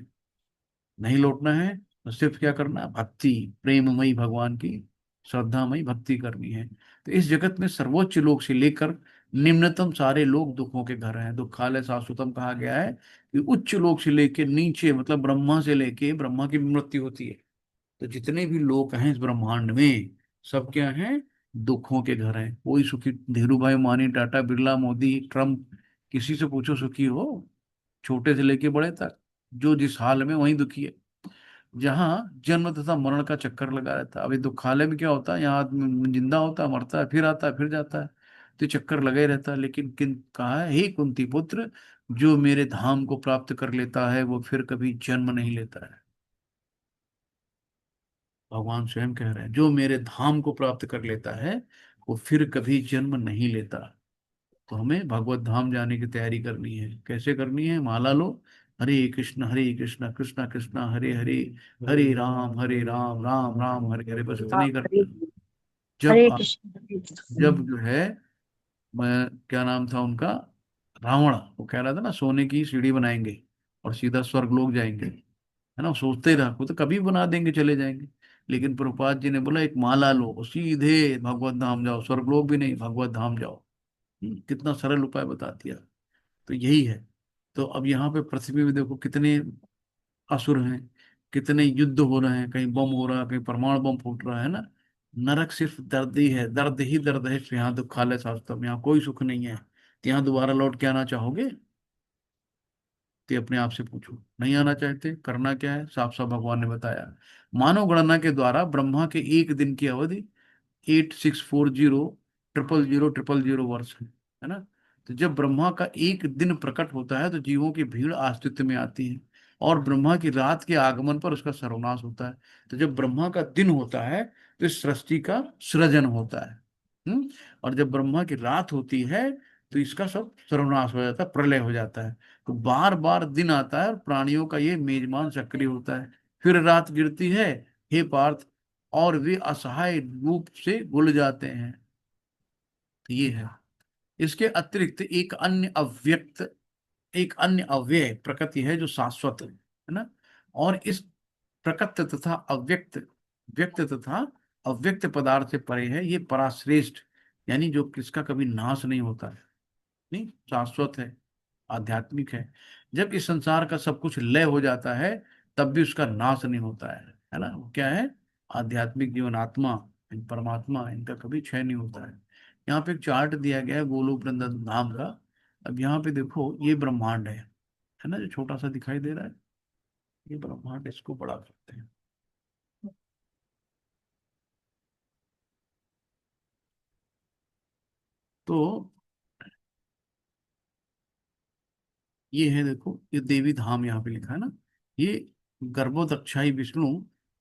नहीं लौटना है। तो सिर्फ क्या करना है? भक्ति, प्रेममयी भगवान की श्रद्धामयी भक्ति करनी है। तो इस जगत में सर्वोच्च लोक से लेकर निम्नतम सारे लोग दुखों के घर हैं। दुखालय शाश्वतम कहा गया है कि उच्च लोक से लेके नीचे, मतलब ब्रह्मा से लेके, ब्रह्मा की भी मृत्यु होती है, तो जितने भी लोग हैं इस ब्रह्मांड में सब क्या हैं? दुखों के घर हैं। कोई सुखी, धीरू भाई अंबानी, टाटा बिरला, मोदी, ट्रम्प, किसी से पूछो सुखी हो? छोटे से लेके बड़े तक जो जिस हाल में वहीं दुखी है। जहाँ जन्म तथा मरण का चक्कर लगा रहता है। अभी दुखालय में क्या होता है? यहाँ आदमी जिंदा होता है, मरता है, फिर आता है, फिर जाता है, तो ये चक्कर लगा ही रहता है। लेकिन किन कहा है, हे कुंती पुत्र, जो मेरे धाम को प्राप्त कर लेता है वो फिर कभी जन्म नहीं लेता है। भगवान स्वयं कह रहे हैं, जो मेरे धाम को प्राप्त कर लेता है वो फिर कभी जन्म नहीं लेता। तो हमें भगवत धाम जाने की तैयारी करनी है। कैसे करनी है? माला लो, हरे कृष्ण कृष्ण कृष्ण हरे हरे, हरे राम राम राम हरे हरे, बस इतना हाँ, ही हरे करना है। जब हरे आप, कृष्ण हरे जब कृष्ण। जो है, मैं क्या नाम था उनका, रावण, वो कह रहा था ना सोने की सीढ़ी बनाएंगे और सीधा स्वर्ग लोग जाएंगे, है ना, सोचते ही रहा, वो तो कभी बना देंगे, चले जाएंगे। लेकिन प्रभुपाद जी ने बोला एक माला लो और सीधे भगवत धाम जाओ, स्वर्ग लोग भी नहीं, भगवत धाम जाओ। कितना सरल उपाय बता दिया। तो यही है। तो अब यहाँ पे पृथ्वी में देखो कितने असुर हैं, कितने युद्ध हो रहे हैं, कहीं बम हो रहा है, कहीं परमाणु बम फूट रहा है ना। नरक सिर्फ दर्द ही है, दर्द ही दर्द है। यहाँ दुखालय शाश्वतम, यहाँ कोई सुख नहीं है। तो यहाँ दोबारा लौट के आना चाहोगे? तो अपने आप से पूछो। नहीं आना चाहते, करना क्या है? साफ साफ भगवान ने बताया। मानव गणना के द्वारा ब्रह्मा के एक दिन की अवधि 8640,000,000 वर्ष है ना। तो जब ब्रह्मा का एक दिन प्रकट होता है तो जीवों की भीड़ अस्तित्व में आती है, और ब्रह्मा की रात के आगमन पर उसका सर्वनाश होता है। तो जब ब्रह्मा का दिन होता है तो इस सृष्टि का सृजन होता है। और जब ब्रह्मा की रात होती है तो इसका सब सर्वनाश हो जाता है, प्रलय हो जाता है। तो बार बार दिन आता है और प्राणियों का ये मेजबान सक्रिय होता है। फिर रात गिरती है, हे पार्थ, और वे असहाय रूप से घुल जाते हैं। तो ये है। इसके अतिरिक्त एक अन्य अव्यय प्रकृति है जो शाश्वत है ना। और इस प्रकृत तथा अव्यक्त, व्यक्त तथा अव्यक्त पदार्थ से परे है, ये पराश्रेष्ठ, यानी जो किसका कभी नाश नहीं होता है, नहीं, शाश्वत है, आध्यात्मिक है। जब इस संसार का सब कुछ लय हो जाता है तब भी उसका नाश नहीं होता है ना। वो क्या है? आध्यात्मिक जीवन, आत्मा, परमात्मा, इनका कभी क्षय नहीं होता है। यहाँ पे एक चार्ट दिया गया है गोलोक वृंदावन धाम का। अब यहाँ पे देखो, ये ब्रह्मांड है ना, जो छोटा सा दिखाई दे रहा है, ये ब्रह्मांड, इसको बड़ा करते हैं। तो ये है, देखो, ये देवी धाम यहाँ पे लिखा है ना। ये गर्भोदक्षाई विष्णु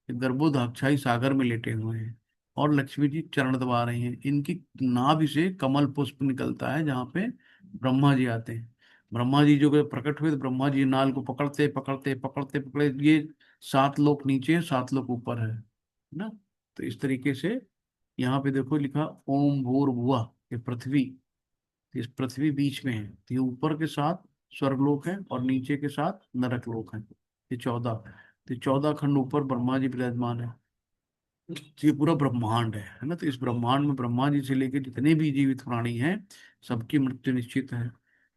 गर्भोदक्षाई सागर में लेटे हुए हैं, और लक्ष्मी जी चरण दबा रही हैं। इनकी नाभि से कमल पुष्प निकलता है, जहाँ पे ब्रह्मा जी आते हैं। ब्रह्मा जी जो प्रकट हुए तो ब्रह्मा जी नाल को पकड़ते पकड़ते पकड़ते पकड़े, ये 7 लोक नीचे है, 7 लोक ऊपर है ना। तो इस तरीके से यहाँ पे देखो लिखा ओम भूर्भुवः, ये पृथ्वी, इस पृथ्वी बीच में है। तो ये ऊपर के साथ स्वर्गलोक है और नीचे के साथ नरक लोक है। ये 14, तो 14 खंड ऊपर ब्रह्मा जी विराजमान है। ये पूरा ब्रह्मांड है ना। तो इस ब्रह्मांड में ब्रह्मा जी से लेकर जितने भी जीवित प्राणी हैं, सबकी मृत्यु निश्चित है।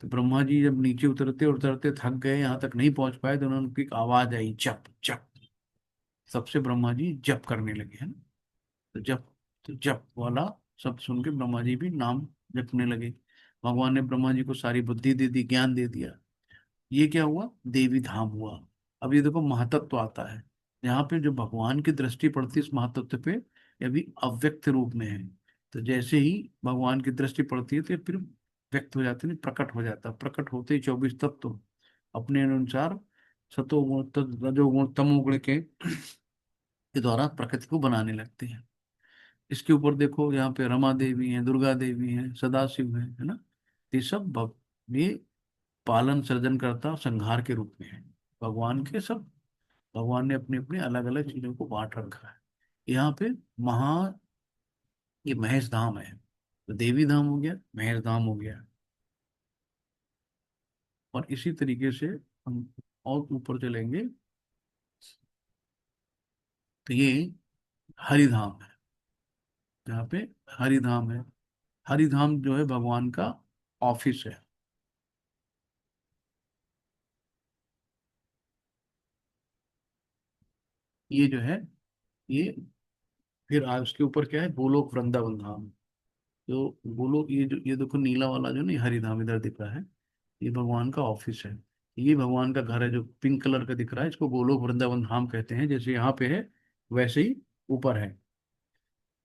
तो ब्रह्मा जी जब नीचे उतरते उतरते थक गए, यहाँ तक नहीं पहुंच पाए, तो उन्होंने एक आवाज आई, जप जप। सबसे ब्रह्मा जी जप करने लगे, है ना। तो जप, तो जप वाला शब्द सुन के ब्रह्मा जी भी नाम जपने लगे। भगवान ने ब्रह्मा जी को सारी बुद्धि दे दी, ज्ञान दे दिया। ये क्या हुआ, देवी धाम हुआ। अब ये देखो महतत्व आता है, यहाँ पे जो भगवान की दृष्टि पड़ती है इस महतत्व पे, ये अभी अव्यक्त रूप में है। तो जैसे ही भगवान की दृष्टि पड़ती है तो ये फिर व्यक्त हो जाते हैं, प्रकट हो जाता है। प्रकट होते ही 24 तत्व अपने अनुसार सतोगुण रजोगुण तमोगुण के द्वारा प्रकृति को बनाने लगते हैं। इसके ऊपर देखो, यहाँ पे रमा देवी हैं, दुर्गा देवी हैं, सदाशिव है ना। ये सब ये पालन सृजन करता और संहार के रूप में है भगवान के सब। भगवान ने अपने अपने अलग अलग चीजों को बांट रखा है। यहाँ पे महा ये महेश धाम है, तो देवी धाम हो गया, महेश धाम हो गया। और इसी तरीके से हम और ऊपर चलेंगे तो ये हरिधाम है। यहाँ पे हरिधाम है। हरिधाम जो है भगवान का ऑफिस है। ये जो है, ये फिर आज उसके ऊपर क्या है, गोलोक वृंदावन धाम। जो गोलोक, ये जो ये देखो नीला वाला जो नहीं हरिधाम इधर दिख रहा है, ये भगवान का ऑफिस है। ये भगवान का घर है जो पिंक कलर का दिख रहा है, इसको गोलोक वृंदावन धाम कहते हैं। जैसे यहाँ पे है वैसे ही ऊपर है।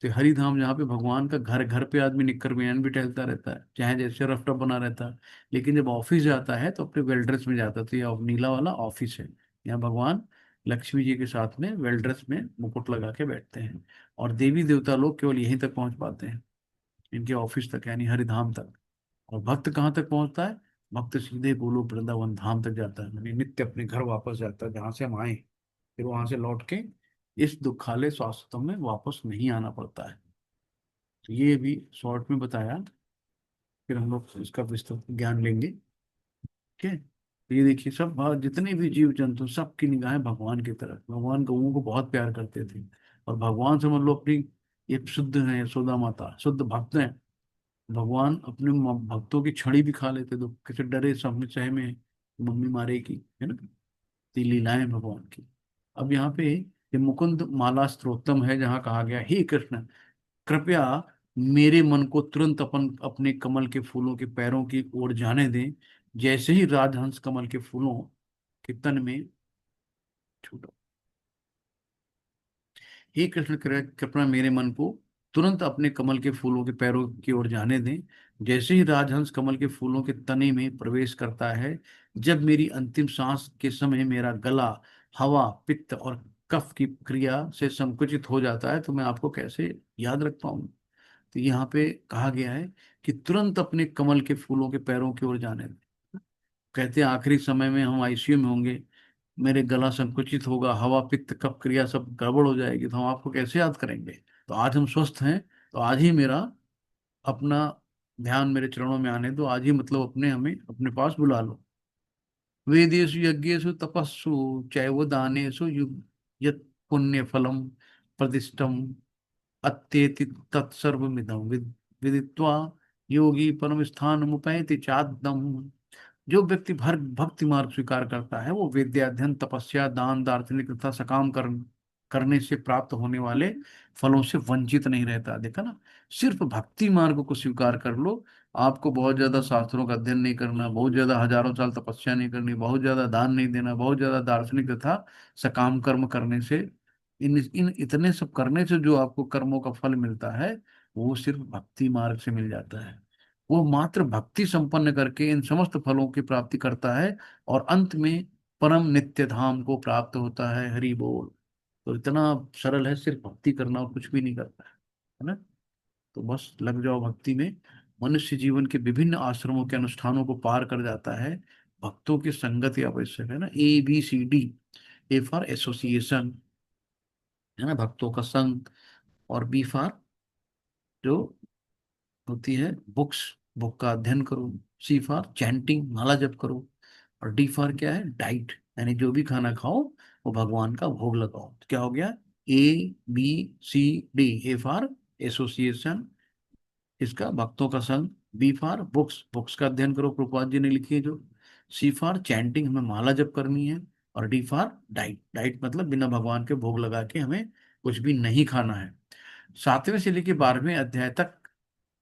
तो हरिधाम जहाँ पे भगवान का घर, घर पे आदमी निक्कर बनियान भी टहलता रहता है, चाहे जैसे रफ टफ बना रहता है, लेकिन जब ऑफिस जाता है तो अपने वेल ड्रेस में जाता है। तो ये नीला वाला ऑफिस है। यहाँ भगवान लक्ष्मी जी के साथ में वेल ड्रेस में मुकुट लगा के बैठते हैं। और देवी देवता लोग केवल यहीं तक पहुंच पाते हैं, इनके ऑफिस तक, यानी हरिधाम तक। और भक्त कहाँ तक पहुंचता है, भक्त सीधे गोलोक वृंदावन धाम तक जाता है, यानी नित्य अपने घर वापस जाता है जहाँ से हम आए। फिर वहां से लौट के इस दुखालय स्वास्थ्य में वापस नहीं आना पड़ता है। तो ये भी शॉर्ट में बताया, फिर हम लोग इसका विस्तृत ज्ञान लेंगे। ठीक है। तो ये देखिए, सब जितने भी जीव जंतु, सबकी निगाहें भगवान की तरफ। भगवान गौओं को बहुत प्यार करते थे, और भगवान समझ लो अपनी एक शुद्ध है यशोदा माता, शुद्ध भक्त है। भगवान अपने भक्तों की छड़ी भी खा लेते, तो किसी डरे सब चाहे में मम्मी मारेगी, है ना। तो ये लीलाएं भगवान की। अब यहाँ पे ये मुकुंद माला स्तोत्रम है, जहाँ कहा गया, हे कृष्ण, कृपया मेरे मन को तुरंत अपने कमल के फूलों के पैरों की ओर जाने दें, जैसे ही राजहंस कमल के फूलों के तन में छूटा। हे कृष्ण, कृपया मेरे मन को तुरंत अपने कमल के फूलों के पैरों की ओर जाने दें, जैसे ही राजहंस कमल के फूलों के तने में प्रवेश करता है। जब मेरी अंतिम सांस के समय मेरा गला हवा, पित्त और कफ की क्रिया से संकुचित हो जाता है, तो मैं आपको कैसे याद रख पाऊंगा। तो यहाँ पे कहा गया है कि तुरंत अपने कमल के फूलों के पैरों की ओर जाने दें। कहते हैं आखिरी समय में हम आईसीयू में होंगे, मेरे गला संकुचित होगा, हवा पित्त कफ क्रिया सब गड़बड़ हो जाएगी, तो हम आपको कैसे याद करेंगे। तो आज हम स्वस्थ हैं, तो आज ही मेरा अपना ध्यान मेरे चरणों में आने दो। आज ही मतलब अपने हमें अपने पास बुला लो। वेदेषु यज्ञेषु तपस्सु चैव दानेषु यत् पुण्य फलम प्रतिष्ठम अत्येति तत्सर्वमिदं विदित्वा योगी परम स्थान मुपैति चाद्दम। जो व्यक्ति भर भक्ति मार्ग स्वीकार करता है, वो विद्या, अध्ययन, तपस्या, दान, दार्शनिक तथा सकाम कर्म करने से प्राप्त होने वाले फलों से वंचित नहीं रहता। देखा ना, सिर्फ भक्ति मार्ग को स्वीकार कर लो। आपको बहुत ज्यादा शास्त्रों का अध्ययन नहीं करना, बहुत ज्यादा हजारों साल तपस्या नहीं करनी, बहुत ज्यादा दान नहीं देना, बहुत ज्यादा दार्शनिक तथा सकाम कर्म करने से, इन इन इतने सब करने से जो आपको कर्मों का फल मिलता है, वो सिर्फ भक्ति मार्ग से मिल जाता है। वो मात्र भक्ति संपन्न करके इन समस्त फलों की प्राप्ति करता है, और अंत में परम नित्य धाम को प्राप्त होता है। हरि बोल। तो इतना सरल है, सिर्फ भक्ति करना और कुछ भी नहीं करता है ना। तो बस लग जाओ भक्ति में। मनुष्य जीवन के विभिन्न आश्रमों के अनुष्ठानों को पार कर जाता है। भक्तों की संगति आवश्यक है ना, ABCD। ए फॉर एसोसिएशन, है ना, भक्तों का संग। और बी फॉर जो होती है बुक्स, बुक का अध्ययन करो। सी फॉर चैंटिंग, माला जप करो। और डी फॉर क्या है, डाइट, यानी जो भी खाना खाओ वो भगवान का भोग लगाओ। तो क्या हो गया, ABCD। ए फॉर एसोसिएशन, इसका भक्तों का संग। बी फॉर बुक्स, बुक्स का अध्ययन करो, प्रभुपाद जी ने लिखी है जो। सी फॉर चैंटिंग, हमें माला जप करनी है। और डी फॉर डाइट, डाइट मतलब बिना भगवान के भोग लगा के हमें कुछ भी नहीं खाना है। 7वें से लेकर 12वें अध्याय तक,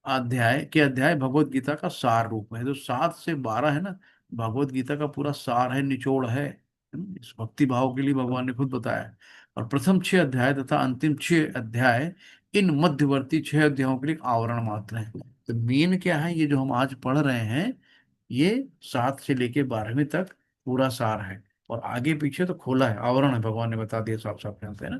अध्याय भगवत गीता का सार रूप है। जो 7 से 12 है ना, भगवत गीता का पूरा सार है, निचोड़ है। इस भक्ति भाव के लिए भगवान ने खुद बताया है। और प्रथम 6 अध्याय तथा अंतिम 6 अध्याय, इन मध्यवर्ती 6 अध्यायों के लिए आवरण मात्र है। तो मेन क्या है, ये जो हम आज पढ़ रहे हैं, ये 7 से लेके 12वीं तक पूरा सार है। और आगे पीछे तो खोला है, आवरण है, भगवान ने बता दिया साफ साफ यहाँ पे, है ना।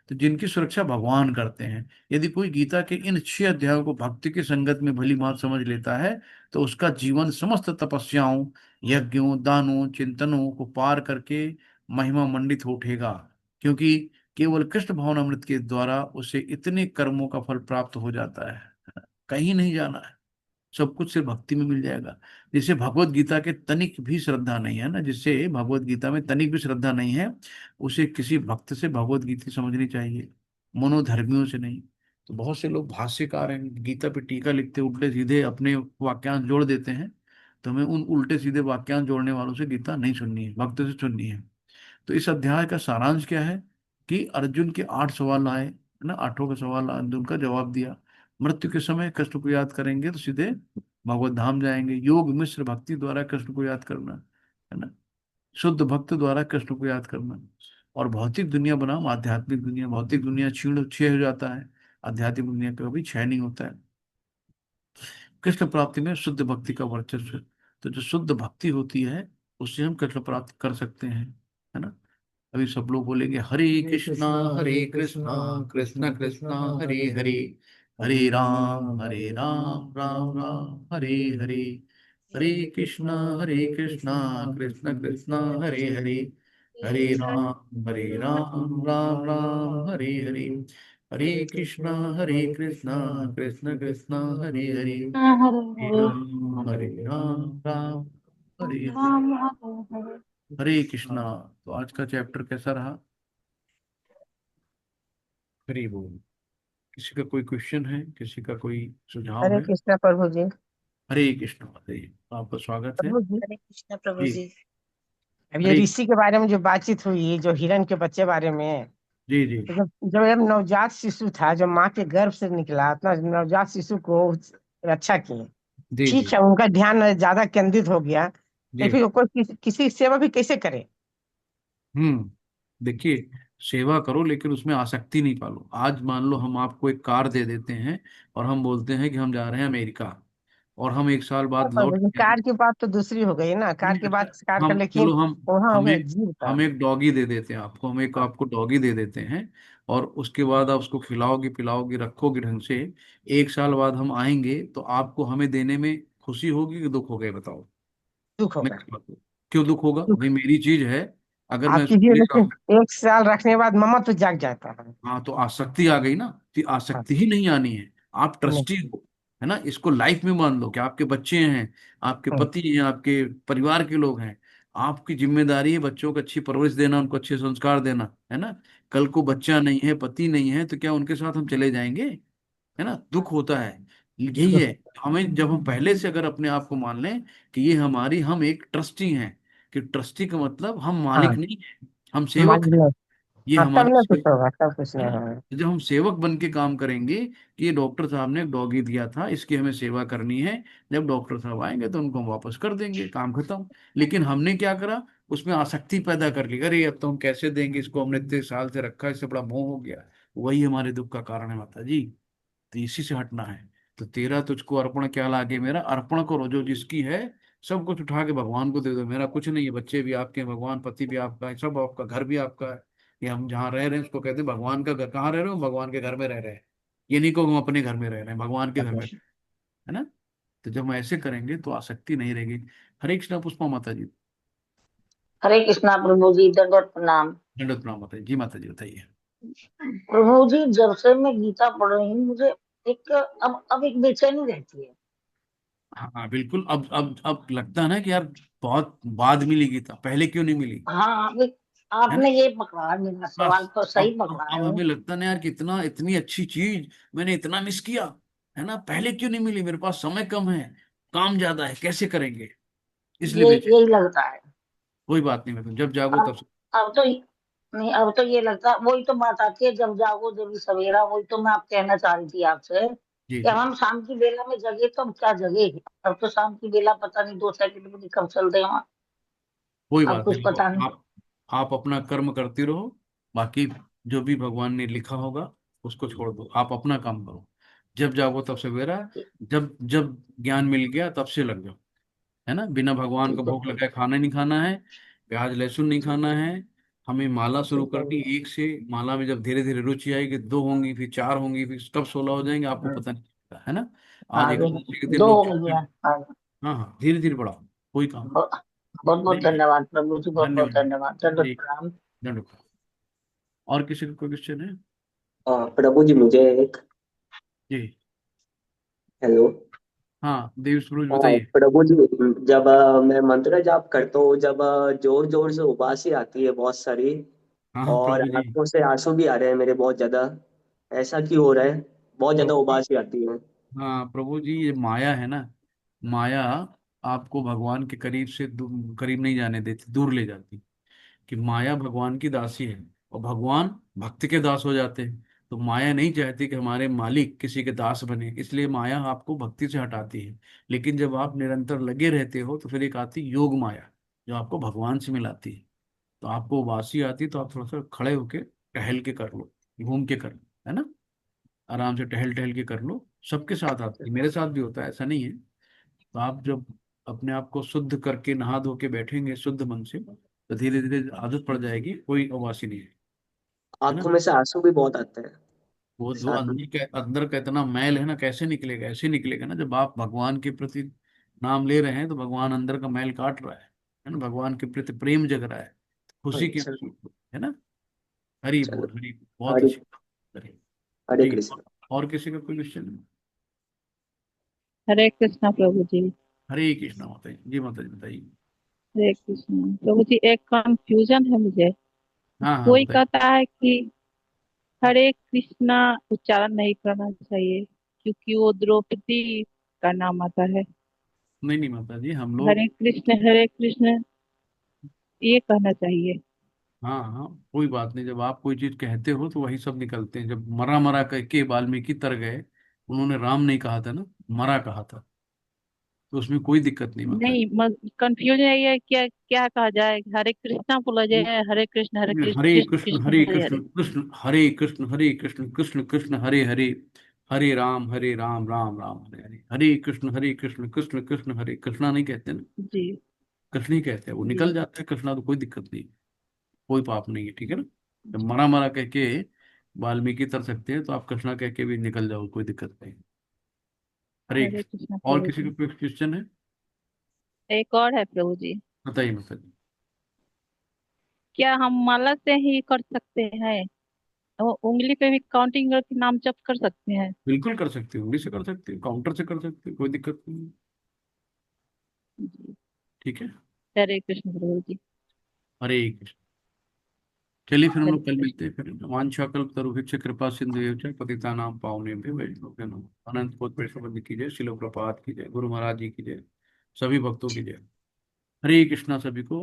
तो जिनकी सुरक्षा भगवान करते हैं, यदि कोई गीता के इन 6 अध्यायों को भक्ति की संगत में भली बात समझ लेता है, तो उसका जीवन समस्त तपस्याओं, यज्ञों, दानों, चिंतनों को पार करके महिमा मंडित हो उठेगा। क्योंकि केवल कृष्ण भवनामृत के द्वारा उसे इतने कर्मों का फल प्राप्त हो जाता है, कहीं नहीं जाना है, सब कुछ सिर्फ भक्ति में मिल जाएगा। जिसे भगवत गीता के तनिक भी श्रद्धा नहीं है ना, जिससे भगवत गीता में तनिक भी श्रद्धा नहीं है, उसे किसी भक्त से भगवत गीता समझनी चाहिए, मनोधर्मियों से नहीं। तो बहुत से लोग भाष्यकार हैं, गीता पे टीका लिखते उल्टे सीधे अपने वाक्यांश जोड़ देते हैं। तो हमें उन उल्टे सीधे वाक्यांश जोड़ने वालों से गीता नहीं सुननी है, भक्त से सुननी है। तो इस अध्याय का सारांश क्या है कि अर्जुन के 8 सवाल आए, है ना, 8वां का सवाल अर्जुन का जवाब दिया। मृत्यु के समय कृष्ण को याद करेंगे तो सीधे भगवत धाम जाएंगे। योग मिश्र भक्ति द्वारा कृष्ण को याद करना, है ना, शुद्ध भक्त द्वारा कृष्ण को याद करना। और भौतिक दुनिया बनाम आध्यात्मिक दुनिया, भौतिक दुनिया क्षीण क्षय हो जाता है, आध्यात्मिक दुनिया का कभी क्षय नहीं होता है। कृष्ण प्राप्ति में शुद्ध भक्ति का वर्चस्व है। तो जो शुद्ध भक्ति होती है, उससे हम कृष्ण प्राप्त कर सकते हैं, है ना। अभी सब लोग बोलेंगे हरे कृष्णा कृष्ण कृष्ण हरे हरे, हरे राम राम राम हरे हरे, हरे कृष्णा कृष्ण कृष्ण हरे हरे, हरे राम राम राम हरे हरे, हरे कृष्णा कृष्ण कृष्ण हरे हरे, हरे राम राम हरे हरे। हरे कृष्णा। तो आज का चैप्टर कैसा रहा? हरी बोल। किसी का कोई क्वेश्चन है, किसी का कोई सुझाव हरे है? कृष्णा प्रभु जी। हरे कृष्ण बताइए, आपका स्वागत है। प्रभु जी, हरे कृष्णा प्रभु जी। जी। अब ये हरे। ऋषि के बारे में जो बातचीत हुई, जो हिरण के बच्चे बारे में, जी जी। तो जब जब नवजात शिशु था, जो माँ के गर्भ से निकला, अपना नवजात शिशु को रक्षा किए। जी ठीक जी। है, उनका ध्यान ज्यादा केंद्रित हो गया, तो जी। फिर कोई किसी सेवा भी कैसे करे? देखिए, सेवा करो लेकिन उसमें आसक्ति नहीं पालो। आज मान लो हम आपको एक कार दे देते हैं और हम बोलते हैं कि हम जा रहे हैं अमेरिका, और हम 1 साल बाद पर लौट के कार की बात तो दूसरी हो गई ना, कार नहीं, की अच्छा, बात कार का, हम लेकिन चलो हम वहां हो हम गया एक जीव का। हम एक डॉगी दे देते हैं आपको, हम एक हाँ, आपको डॉगी दे देते हैं। और उसके बाद आप उसको खिलाओगे पिलाओगे रखोगे ढंग से, 1 साल बाद हम आएंगे तो आपको हमें देने में खुशी होगी कि दुख होगा, ये बताओ। दुख मैं होगा। क्यों दुख होगा दुख। भाई, मेरी चीज है, अगर मैं आपकी उसको जीव, ले रहा लेकिन हूँ। 1 साल रखने के बाद मम्मा तो जाग जाता है। हाँ, तो आसक्ति आ गई ना, कि हाँ, आसक्ति ही नहीं आनी है। आप नहीं। ट्रस्टी हो, है ना, इसको लाइफ में मान लो कि आपके बच्चे हैं, आपके हम्म, पति हैं, आपके परिवार के लोग हैं। आपकी जिम्मेदारी है बच्चों को अच्छी परवरिश देना, उनको अच्छे संस्कार देना, है ना। कल को बच्चा नहीं है, पति नहीं है, तो क्या उनके साथ हम चले जाएंगे? है ना, दुख होता है। यही दुख। है, हमें जब हम पहले से अगर अपने आप को मान लें कि ये हमारी, हम एक ट्रस्टी हैं, कि ट्रस्टी का मतलब हम हाँ, मालिक नहीं है, हम मान सेवक हैं। लो। ये हाँ, तब हमारी ना कुछ सेवक, होगा, तब कुछ है नहीं ना। होगा। तो जब हम सेवक बन के काम करेंगे कि ये डॉक्टर साहब ने एक डॉगी दिया था, इसकी हमें सेवा करनी है, जब डॉक्टर साहब आएंगे तो उनको हम वापस कर देंगे, काम खत्म। लेकिन हमने क्या करा, उसमें आसक्ति पैदा कर ली, अरे अब तो हम कैसे देंगे इसको, हमने इतने साल से रखा, इससे बड़ा मोह हो गया। वही हमारे दुख का कारण है माता जी। तो इसी से हटना है। तो तेरा तुझको अर्पण क्या लागे मेरा, अर्पण करो जो जिसकी है, सब कुछ उठा के भगवान को दे दो। मेरा कुछ नहीं है, बच्चे भी आपके हैं, भगवान, पति भी आपका है, सब आपका, घर भी आपका है। ये हम जहाँ रह रहे हैं उसको कहते हैं भगवान का घर। कहाँ रह रहे हो? भगवान के घर में रह रहे हैं। ये नहीं को हम अपने घर में रह रहे हैं, भगवान के घर में, है ना। तो जब हम ऐसे करेंगे तो आसक्ति नहीं रहेगी। हरे कृष्णा पुष्पा माता जी। हरे कृष्णा प्रभु जी, दंडवत प्रणाम। दंडवत प्रणाम माता जी। जी माता जी बताइए। प्रभु जी, जब से मैं गीता पढ़ रही हूँ, मुझे एक अब एक बेचैनी रहती है। हाँ हाँ, बिल्कुल। अब लगता है ना कि यार बहुत बाद मिली गीता, पहले क्यों नहीं मिली? हाँ, अब है ना। आपने ये पकड़ा, मेरा सवाल बस तो सही पकड़ा अब है। हमें लगता ना यार, कितना इतनी अच्छी चीज मैंने इतना मिस किया, है ना, पहले क्यों नहीं मिली, मेरे पास समय कम है, काम ज्यादा है, कैसे करेंगे, इसलिए ये बेचे। यही लगता है। कोई बात नहीं, मैं जब जागो अब तब। अब तो नहीं, अब तो ये लगता है, वही तो बात आती है, जब जागो जब सवेरा, वही तो मैं आप कहना चाह रही थी आपसे जी कि जी। हम शाम की बेला में जगे तो हम क्या जगे। अब तो शाम की बेला पता नहीं 2 सेकंड में कब चल रहे वहां। कोई अब बात कुछ नहीं, पता नहीं। आप अपना कर्म करती रहो, बाकी जो भी भगवान ने लिखा होगा उसको छोड़ दो, आप अपना काम करो। जब जागो तब सवेरा, जब जब ज्ञान मिल गया तब से लग जाओ, है ना। बिना भगवान का ठीक है, भोग लगाए खाना नहीं खाना है, प्याज लहसुन नहीं खाना है। हमें माला शुरू ठीक है करनी, एक से माला में जब धीरे धीरे रुचि आएगी, दो होंगी, फिर चार होंगी, फिर कब 16 हो जाएंगे आपको भैया। पता नहीं चलता, है ना। आज आगे एकादशी के दिन 2 लोग हो चुपचाप। गया। आगे हाँ हाँ, धीरे धीरे बढ़ाओ, कोई काम बहुत बहुत बहुत नहीं। धन्यवाद प्रभु जी, बहुत बहुत धन्यवाद। धन्यवाद, दंडवत ठीक। प्रणाम। धन्यवाद। और किसी का कोई क्वेश्चन है? प्रभु जी मुझे एक, जी। हेलो। हाँ देव सूरज बताइए। प्रभु जी, जब मैं मंत्र जाप करता हूँ, जब जोर जोर से उबासी आती है बहुत सारी, हाँ हाँ और प्रभु जी। आंखों से आंसू भी आ रहे हैं मेरे बहुत ज्यादा, ऐसा क्यों हो रहा है? बहुत ज्यादा प्रभु जी। उबासी आती है। हाँ प्रभु जी, ये माया है ना, माया आपको भगवान के करीब से करीब नहीं जाने देती, दूर ले जाती। कि माया भगवान की दासी है, और भगवान भक्त के दास हो जाते हैं। तो माया नहीं चाहती कि हमारे मालिक किसी के दास बने, इसलिए माया आपको भक्ति से हटाती है। लेकिन जब आप निरंतर लगे रहते हो तो फिर एक आती योग माया, जो आपको भगवान से मिलाती है। तो आपको उबासी आती है तो आप थोड़ा सा खड़े होके टहल के कर लो, घूम के कर लो, है ना, आराम से टहल टहल के कर लो। सबके साथ आती है, मेरे साथ भी होता है, ऐसा नहीं है। तो आप जब अपने आप को शुद्ध करके नहा धो के बैठेंगे शुद्ध मन से, तो धीरे धीरे आदत पड़ जाएगी, कोई उबासी नहीं है ना। आंखों में से आंसू भी बहुत आते हैं वो जो साथ में। अंदर का इतना मैल है ना, कैसे निकलेगा, ऐसे निकलेगा ना, जब आप भगवान के प्रति नाम ले रहे हैं तो भगवान अंदर का मैल काट रहा है ना, भगवान के प्रति प्रेम जग रहा है, खुशी के अच्छा, आंसू, है ना। हरि चलो। बोल, हरि बोल, बहुत हरे अच्छी बात। हरि। हरे ठीक है, कृष्ण। और किसी का कोई क्वेश्चन? हरे कृष्णा प्रभु जी। हरे कृष्णा माता जी। जी माता जी बताइए। हरे कृष्णा प्रभु जी, एक कंफ्यूजन है मुझे। हाँ हाँ कोई बताइए। कहता है कि हरे कृष्णा उच्चारण नहीं करना चाहिए क्योंकि वो द्रौपदी का नाम आता है। नहीं नहीं माता जी, हम लोग, हरे कृष्ण ये कहना चाहिए। हाँ हाँ कोई बात नहीं, जब आप कोई चीज कहते हो तो वही सब निकलते हैं। जब मरा मरा कह के वाल्मीकि तर गए, उन्होंने राम नहीं कहा था ना, मरा कहा था, तो उसमें कोई दिक्कत नहीं माता जी। नहीं, कंफ्यूजन है ये, क्या क्या कहा जाए, हरे कृष्णा बोला जाए, हरे कृष्ण हरे कृष्ण कृष्ण कृष्ण हरे हरे कृष्ण हरे। कृष्ण हरे कृष्ण, हरे कृष्ण कृष्ण कृष्ण हरे हरे, हरे राम राम राम हरे हरे, हरे कृष्ण कृष्ण कृष्ण हरे, कृष्णा नहीं कहते ना, जी कृष्ण ही कहते हैं, वो जी। निकल जाता है कृष्णा, तो कोई दिक्कत नहीं, कोई पाप नहीं है, ठीक है ना। जब मरा मरा कह के वाल्मीकि तर सकते हैं तो आप कृष्णा कह के भी निकल जाओ, कोई दिक्कत नहीं। हरे हरे कृष्ण। कृष्णा और प्रभु किसी का जी। कोई क्वेश्चन है? एक और है प्रभु जी। बताइए बताइए। क्या हम माला से ही कर सकते हैं? वो उंगली पे भी काउंटिंग करके नाम जप कर सकते हैं? बिल्कुल कर सकते हो, उंगली से कर सकते हो, काउंटर से कर सकते हो, कोई दिक्कत नहीं है। जी। ठीक है। हरे कृष्ण प्रभु जी। हरे कृष्ण। चलिए फिर हम हरे लोग कल कृष्ण। मिलते हैं फिर। वांछा कल्पतरुभ्यश्च कृपा सिंधु पतितानां पावनेभ्यो वैष्णवेभ्यो नमः। अनंत कोटि वैष्णव की जय, शिल प्रपात की जय, गुरु महाराज जी की जय, सभी भक्तों की जय। हरे कृष्णा सभी को।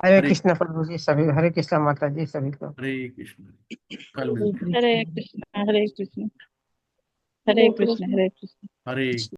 हरे हरे कृष्ण प्रभु जी सभी, हरे कृष्ण माता जी सभी को। हरे कृष्ण। कल मिलते हैं। हरे कृष्ण हरे कृष्ण। हरे हरे कृष्ण कृष्ण। हरे कृष्ण। हरे